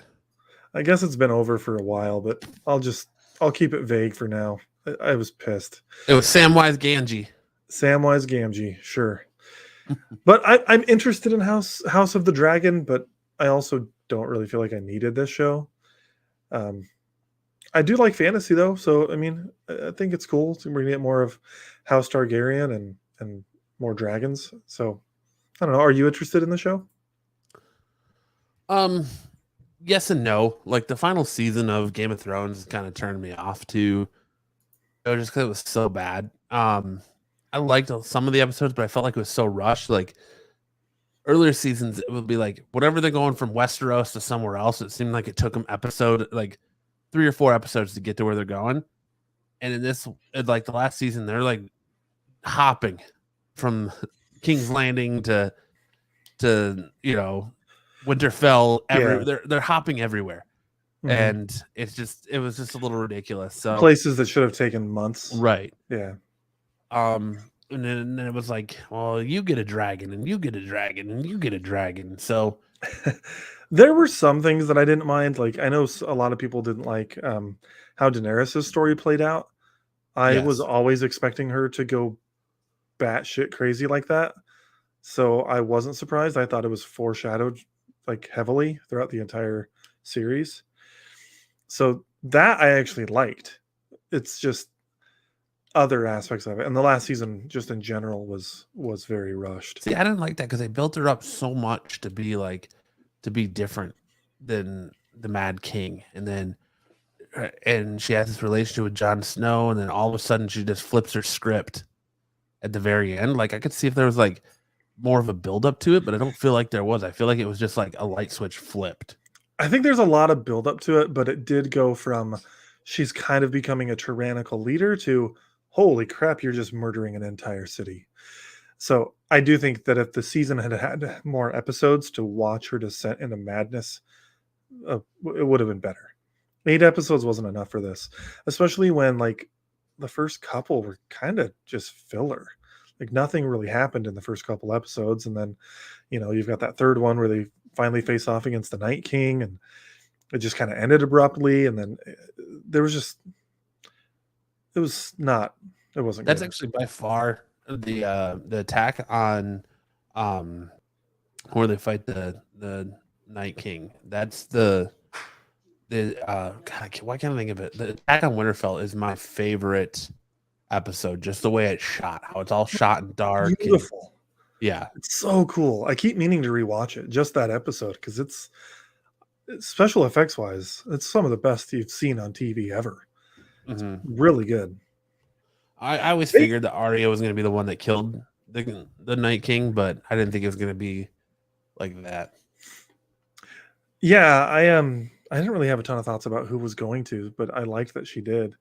S2: I guess it's been over for a while, but I'll keep it vague for now. I was pissed.
S1: It was Samwise
S2: Gamgee, sure. But I'm interested in House of the Dragon, but I also don't really feel like I needed this show. I do like fantasy though, so I mean, I think it's cool. We're gonna get more of House Targaryen and more dragons. So I don't know. Are you interested in the show?
S1: Yes and no. Like the final season of Game of Thrones kind of turned me off to just because it was so bad. I liked some of the episodes, but I felt like it was so rushed. Like earlier seasons, it would be like whatever they're going from Westeros to somewhere else. It seemed like it took them like 3 or 4 episodes to get to where they're going. And in this, like the last season, they're like hopping from King's Landing to Winterfell. They're hopping everywhere.
S2: Mhm.
S1: And it was just a little ridiculous. So
S2: Places that should have taken months.
S1: right.
S2: Yeah.
S1: And then it was like, well, you get a dragon and you get a dragon and you get a dragon. So
S2: There were some things that I didn't mind. Like I know a lot of people didn't like how Daenerys' story played out. I was
S1: yes.
S2: always expecting her to go batshit crazy like that. So I wasn't surprised. I thought it was foreshadowed like heavily throughout the entire series. So that I actually liked. It's just other aspects of it. And the last season just in general was very rushed.
S1: See, I didn't like that because they built her up so much to be different than the Mad King. And she has this relationship with Jon Snow, and then all of a sudden she just flips her script at the very end. Like I could see if there was like more of a build up to it, but I don't feel like there was. I feel like it was just like a light switch flipped.
S2: I think there's a lot of build up to it, but it did go from she's kind of becoming a tyrannical leader to holy crap, you're just murdering an entire city. So I do think that if the season had had more episodes to watch her descent into madness, it would have been better. 8 episodes wasn't enough for this, especially when like the first couple were kind of just filler. Like nothing really happened in the first couple episodes, and then you've got that third one where they finally face off against the Night King, and it just kind of ended abruptly. And then there was just it wasn't.
S1: That's
S2: good.
S1: actually by far the attack on where they fight the Night King. That's God, why can't I think of it? The attack on Winterfell is my favorite episode. Just the way it's shot, how it's all shot in dark.
S2: Beautiful.
S1: Yeah,
S2: it's so cool. I keep meaning to rewatch it. Just that episode because it's special effects wise, it's some of the best you've seen on TV ever. It's really good.
S1: I always figured that Arya was going to be the one that killed the Night King, but I didn't think it was going to be like that.
S2: Yeah, I didn't really have a ton of thoughts about who was going to, but I liked that she did.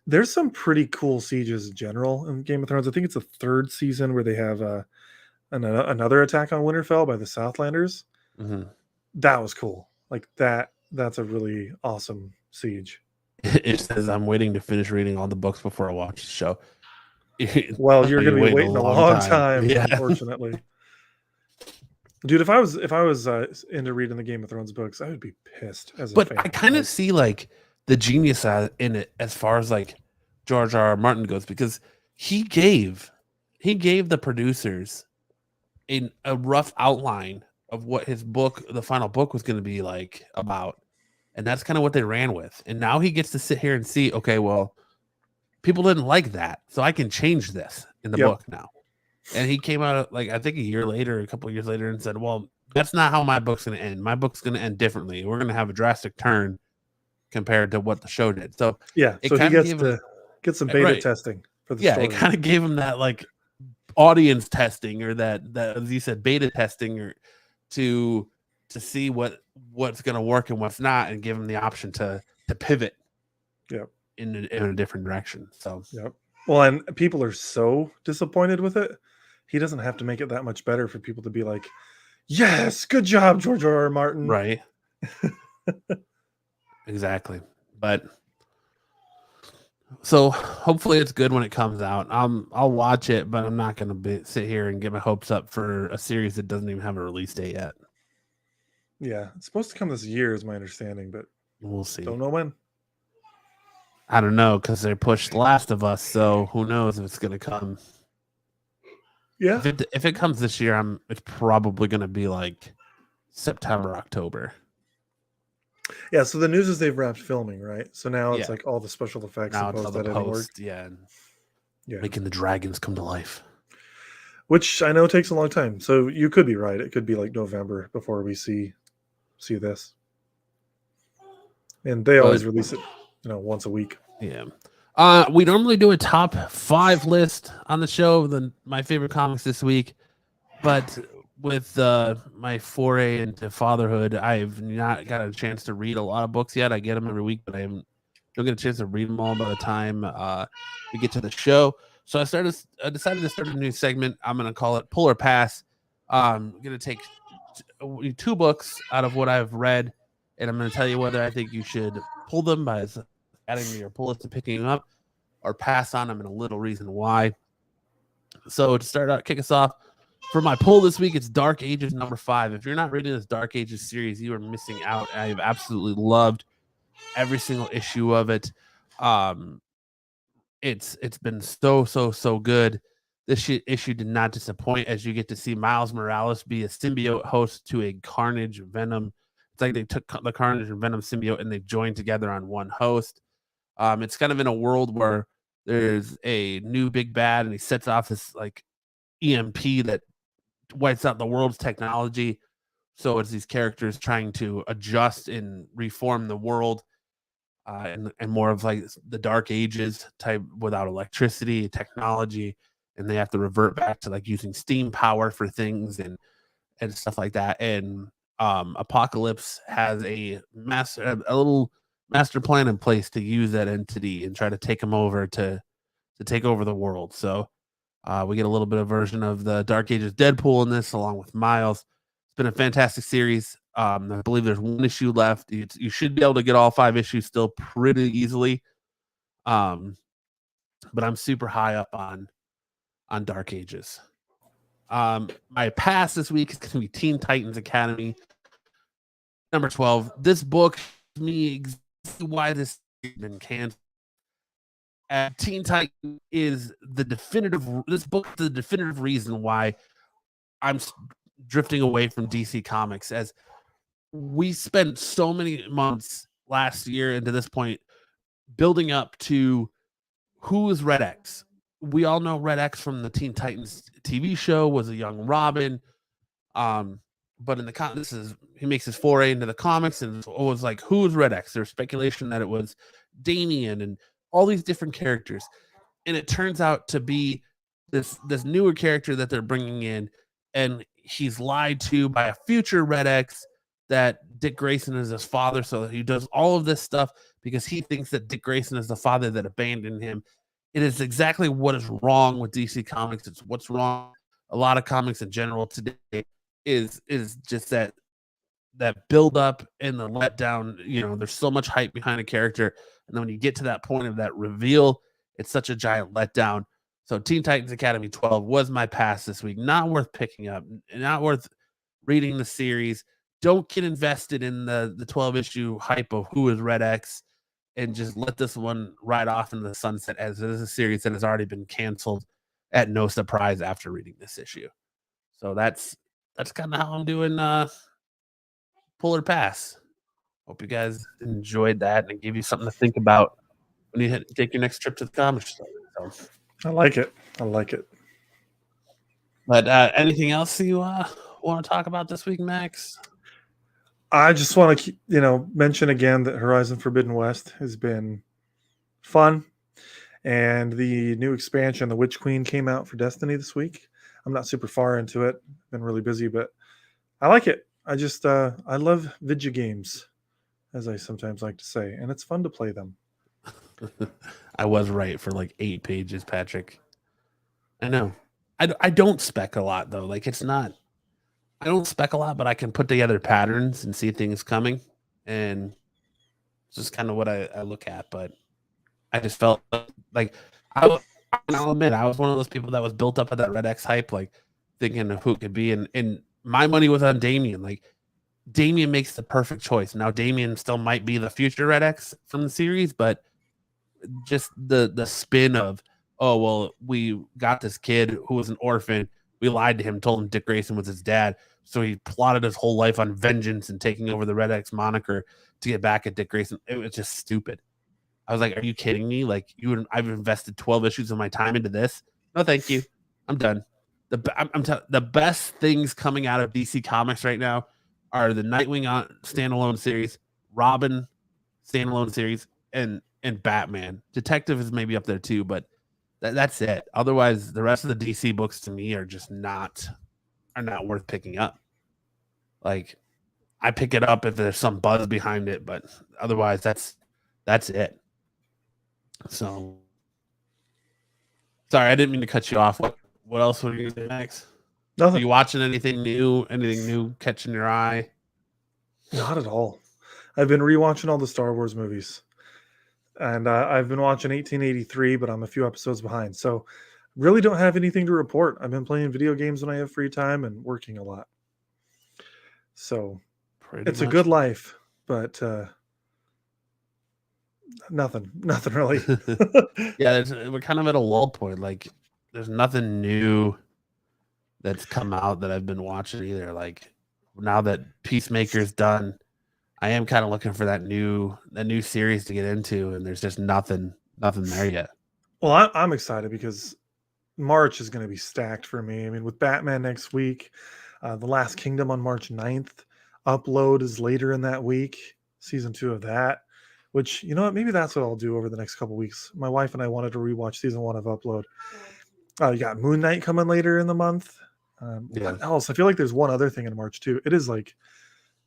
S2: There's some pretty cool sieges in general in Game of Thrones. I think it's the 3rd season where they have another attack on Winterfell by the Southlanders. That was cool. Like that's a really awesome siege.
S1: It says I'm waiting to finish reading all the books before I watch the show.
S2: Well, you're going to be waiting a long time
S1: yeah.
S2: Unfortunately. Dude, if I was into reading the Game of Thrones books, I would be pissed as a fan.
S1: But I kind of see like the genius in it as far as like George R. R. Martin goes, because he gave the producers a rough outline of what his book, the final book, was going to be like about. And that's kind of what they ran with. And now he gets to sit here and see, okay, well, people didn't like that, so I can change this in the book now. And he came out like I think a couple of years later, and said, well, that's not how my book's going to end. My book's going to end differently. We're going to have a drastic turn compared to what the show did. So
S2: yeah, so he gets to get some beta testing for the story.
S1: It kind of gave him that like audience testing, or that as you said, beta testing, or to see what's going to work and what's not, and give him the option to pivot in a different direction. So
S2: well, and people are so disappointed with it, he doesn't have to make it that much better for people to be like, yes, good job, George R. R. Martin.
S1: Right. Exactly. But so hopefully it's good when it comes out. I'll watch it, but I'm not going to sit here and get my hopes up for a series that doesn't even have a release date yet.
S2: Yeah, it's supposed to come this year is my understanding, but
S1: we'll see.
S2: Don't know when.
S1: I don't know, because they pushed Last of Us, so who knows if it's going to come.
S2: Yeah.
S1: If it comes this year, it's probably going to be like September, October.
S2: Yeah, so the news is they've wrapped filming, right? So now it's
S1: Yeah.
S2: like all the special effects
S1: Now
S2: and
S1: it's all
S2: post
S1: the
S2: editing work.
S1: post, yeah, and
S2: Yeah,
S1: making the dragons come to life.
S2: which I know takes a long time. So you could be right. It could be like November before we see this. And they
S1: But
S2: always release it, once a week.
S1: yeah. We normally do a top 5 list on the show, my favorite comics this week. But with my foray into fatherhood, I've not got a chance to read a lot of books yet. I get them every week, but don't get a chance to read them all by the time we get to the show. So I decided to start a new segment. I'm going to call it Pull or Pass. I'm going to take 2 books out of what I've read, and I'm going to tell you whether I think you should pull them by adding to your pull list and picking them up, or pass on them, and a little reason why. So to start out, kick us off, for my pull this week, it's Dark Ages number 5. If you're not reading this Dark Ages series, you are missing out. I have absolutely loved every single issue of it. It's been so good. This issue did not disappoint, as you get to see Miles Morales be a symbiote host to a Carnage Venom. It's like they took the Carnage and Venom symbiote and they joined together on one host. It's kind of in a world where there's a new big bad, and he sets off this like EMP that wipes out the world's technology. So it's these characters trying to adjust and reform the world, and more of like the Dark Ages type, without electricity, technology, and they have to revert back to like using steam power for things and stuff like that. And Apocalypse has a little master plan in place to use that entity and try to take him over to take over the world. So we get a little bit of version of the Dark Ages Deadpool in this, along with Miles. It's been a fantastic series. I believe there's 1 issue left. You should be able to get all 5 issues still pretty easily. But I'm super high up on Dark Ages. My pass this week is going to be Teen Titans Academy number 12. This book, me exactly why this has been canceled. Teen Titan is the definitive. This book is the definitive reason why I'm drifting away from DC Comics, as we spent so many months last year and to this point building up to who is Red X. We all know Red X from the Teen Titans TV show was a young Robin. But in the he makes his foray into the comics, and it was like, who is Red X? There's speculation that it was Damian and all these different characters, and it turns out to be this newer character that they're bringing in, and he's lied to by a future Red X that Dick Grayson is his father, so he does all of this stuff because he thinks that Dick Grayson is the father that abandoned him. It is exactly what is wrong with DC Comics. It's what's wrong a lot of comics in general today, is just that build up and the letdown. There's so much hype behind a character, and then when you get to that point of that reveal, it's such a giant letdown. So Teen Titans Academy 12 was my pass this week. Not worth picking up, not worth reading the series. Don't get invested in the 12 issue hype of who is Red X, and just let this one ride off into the sunset, as it is a series that has already been canceled at no surprise after reading this issue. So that's kind of how I'm doing pull or pass. Hope you guys enjoyed that and give you something to think about when you take your next trip to the comic store. So,
S2: I like it. I like it.
S1: but anything else you want to talk about this week, Max?
S2: I just want to mention again that Horizon Forbidden West has been fun, and the new expansion, The Witch Queen, came out for Destiny this week. I'm not super far into it. Been really busy, but I like it. I just I love video games, as I sometimes like to say, and it's fun to play them.
S1: I was right for like 8 pages, Patrick. I know. I don't spec a lot though. Like, it's not. I don't spec a lot, but I can put together patterns and see things coming, and it's just kind of what I look at. But I just felt like I'll admit I was one of those people that was built up at that Red X hype, like thinking of who it could be, and my money was on Damian. Like, Damian makes the perfect choice. Now Damian still might be the future Red X from the series, but just the spin of, oh well, we got this kid who was an orphan. We lied to him, told him Dick Grayson was his dad, So he plotted his whole life on vengeance and taking over the Red X moniker to get back at Dick Grayson. It was just stupid. I was like, are you kidding me? Like, I've invested 12 issues of my time into this. No, thank you. I'm done. The best things coming out of DC Comics right now are the Nightwing standalone series, Robin standalone series, and Batman. Detective is maybe up there too, but that's it. Otherwise, the rest of the DC books to me are just not worth picking up. Like, I pick it up if there's some buzz behind it, but otherwise, that's it. So, sorry, I didn't mean to cut you off. What else would you do next?
S2: Nothing.
S1: Are you watching anything new? Anything new catching your eye?
S2: Not at all. I've been rewatching all the Star Wars movies, and I've been watching 1883, but I'm a few episodes behind. So, really don't have anything to report. I've been playing video games when I have free time and working a lot. So, it's a good life, but nothing really.
S1: Yeah, we're kind of at a lull point. Like, there's nothing new that's come out that I've been watching either. Like, now that Peacemaker's done, I am kind of looking for that new series to get into, and there's just nothing there yet.
S2: Well, I'm excited because March is going to be stacked for me. I mean, with Batman next week, The Last Kingdom on March 9th, Upload is later in that week, season 2 of that, which, you know what, maybe that's what I'll do over the next couple weeks. My wife and I wanted to rewatch season 1 of Upload. You got Moon Knight coming later in the month. What else? I feel like there's one other thing in March too. It is like,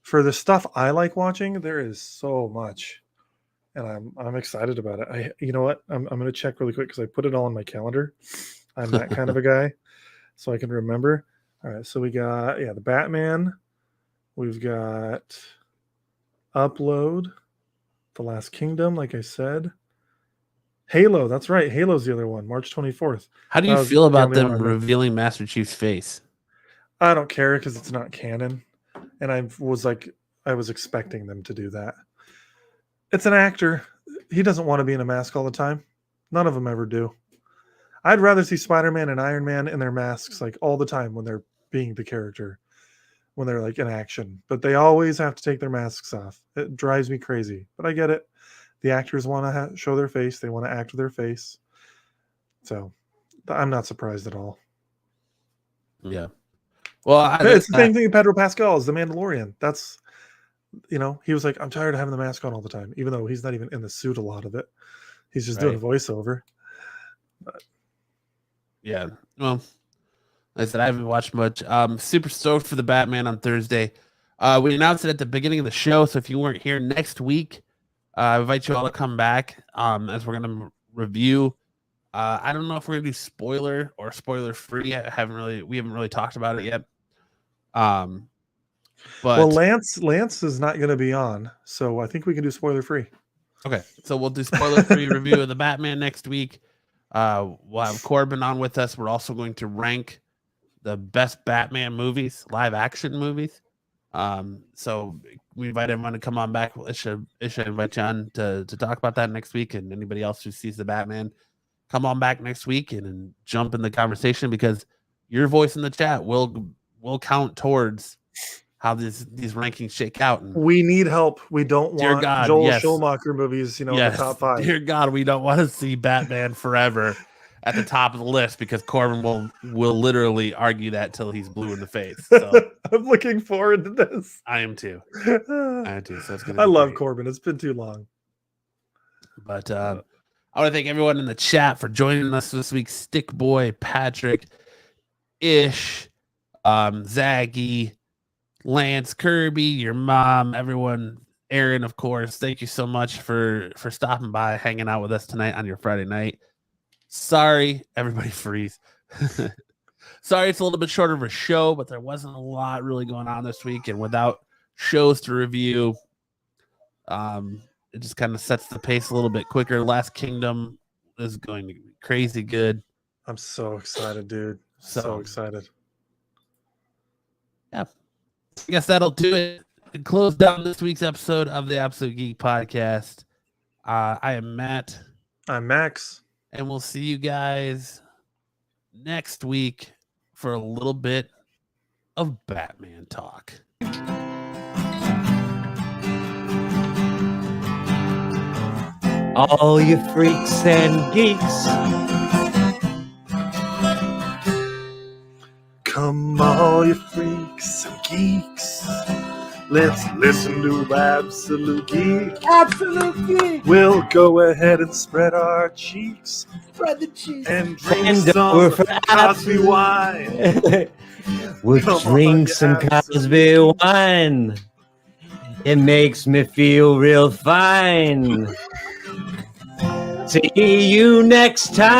S2: for the stuff I like watching, there is so much, and I'm excited about it. You know what? I'm going to check really quick because I put it all on my calendar. I'm that kind of a guy, so I can remember. All right, so we got the Batman. We've got Upload, The Last Kingdom, like I said. Halo, that's right. Halo's the other one, March 24th.
S1: How do you feel about them revealing Master Chief's face?
S2: I don't care because it's not canon. And I was expecting them to do that. It's an actor. He doesn't want to be in a mask all the time. None of them ever do. I'd rather see Spider-Man and Iron Man in their masks like all the time when they're being the character, when they're like in action. But they always have to take their masks off. It drives me crazy. But I get it. The actors want to show their face. They want to act with their face. So I'm not surprised at all.
S1: Yeah. Well,
S2: it's the same thing with Pedro Pascal as the Mandalorian. That's, he was like, I'm tired of having the mask on all the time, even though he's not even in the suit a lot of it. He's just doing a voiceover. But.
S1: Yeah. Well, like I said, I haven't watched much. Super stoked for the Batman on Thursday. We announced it at the beginning of the show, so if you weren't here next week, I invite you all to come back as we're going to review. I don't know if we're going to do spoiler or spoiler free. We haven't really talked about it yet. But
S2: Lance is not going to be on, so I think we can do spoiler free.
S1: Okay, so we'll do spoiler free review of the Batman next week. We'll have Corbin on with us. We're also going to rank the best Batman movies, live action movies. So we invite everyone to come on back. Isha invite you on to talk about that next week, and anybody else who sees the Batman, come on back next week and jump in the conversation, because your voice in the chat will count towards how these rankings shake out. And
S2: we need help. We don't want Joel Schumacher movies, in the top 5.
S1: Dear God, we don't want to see Batman Forever at the top of the list, because Corbin will literally argue that till he's blue in the face. So
S2: I'm looking forward to this.
S1: I am too. So it's gonna
S2: I love Corbin. It's been too long.
S1: But I want to thank everyone in the chat for joining us this week. Stick Boy, Patrick, Ish, Zaggy, Lance, Kirby, your mom, everyone, Aaron, of course. Thank you so much for stopping by, hanging out with us tonight on your Friday night. Sorry, everybody freeze. Sorry, it's a little bit shorter of a show, but there wasn't a lot really going on this week, and without shows to review, it just kind of sets the pace a little bit quicker. Last Kingdom is going to be crazy good.
S2: I'm so excited, dude. So excited.
S1: Yeah. I guess that'll do it. And close down this week's episode of the Absolute Geek Podcast. I am Matt.
S2: I'm Max.
S1: And we'll see you guys next week for a little bit of Batman talk.
S3: All you freaks and geeks,
S2: Come all you freaks and geeks. Let's listen to Absolute Geek.
S3: Absolute Geek,
S2: We'll go ahead and spread our cheeks
S3: spread the cheese,
S2: and drink
S3: And
S2: some
S3: we're for
S2: Cosby wine.
S3: we'll
S2: Come
S3: drink
S2: on,
S3: some
S2: you
S3: Cosby wine. It makes me feel real fine. See you next time.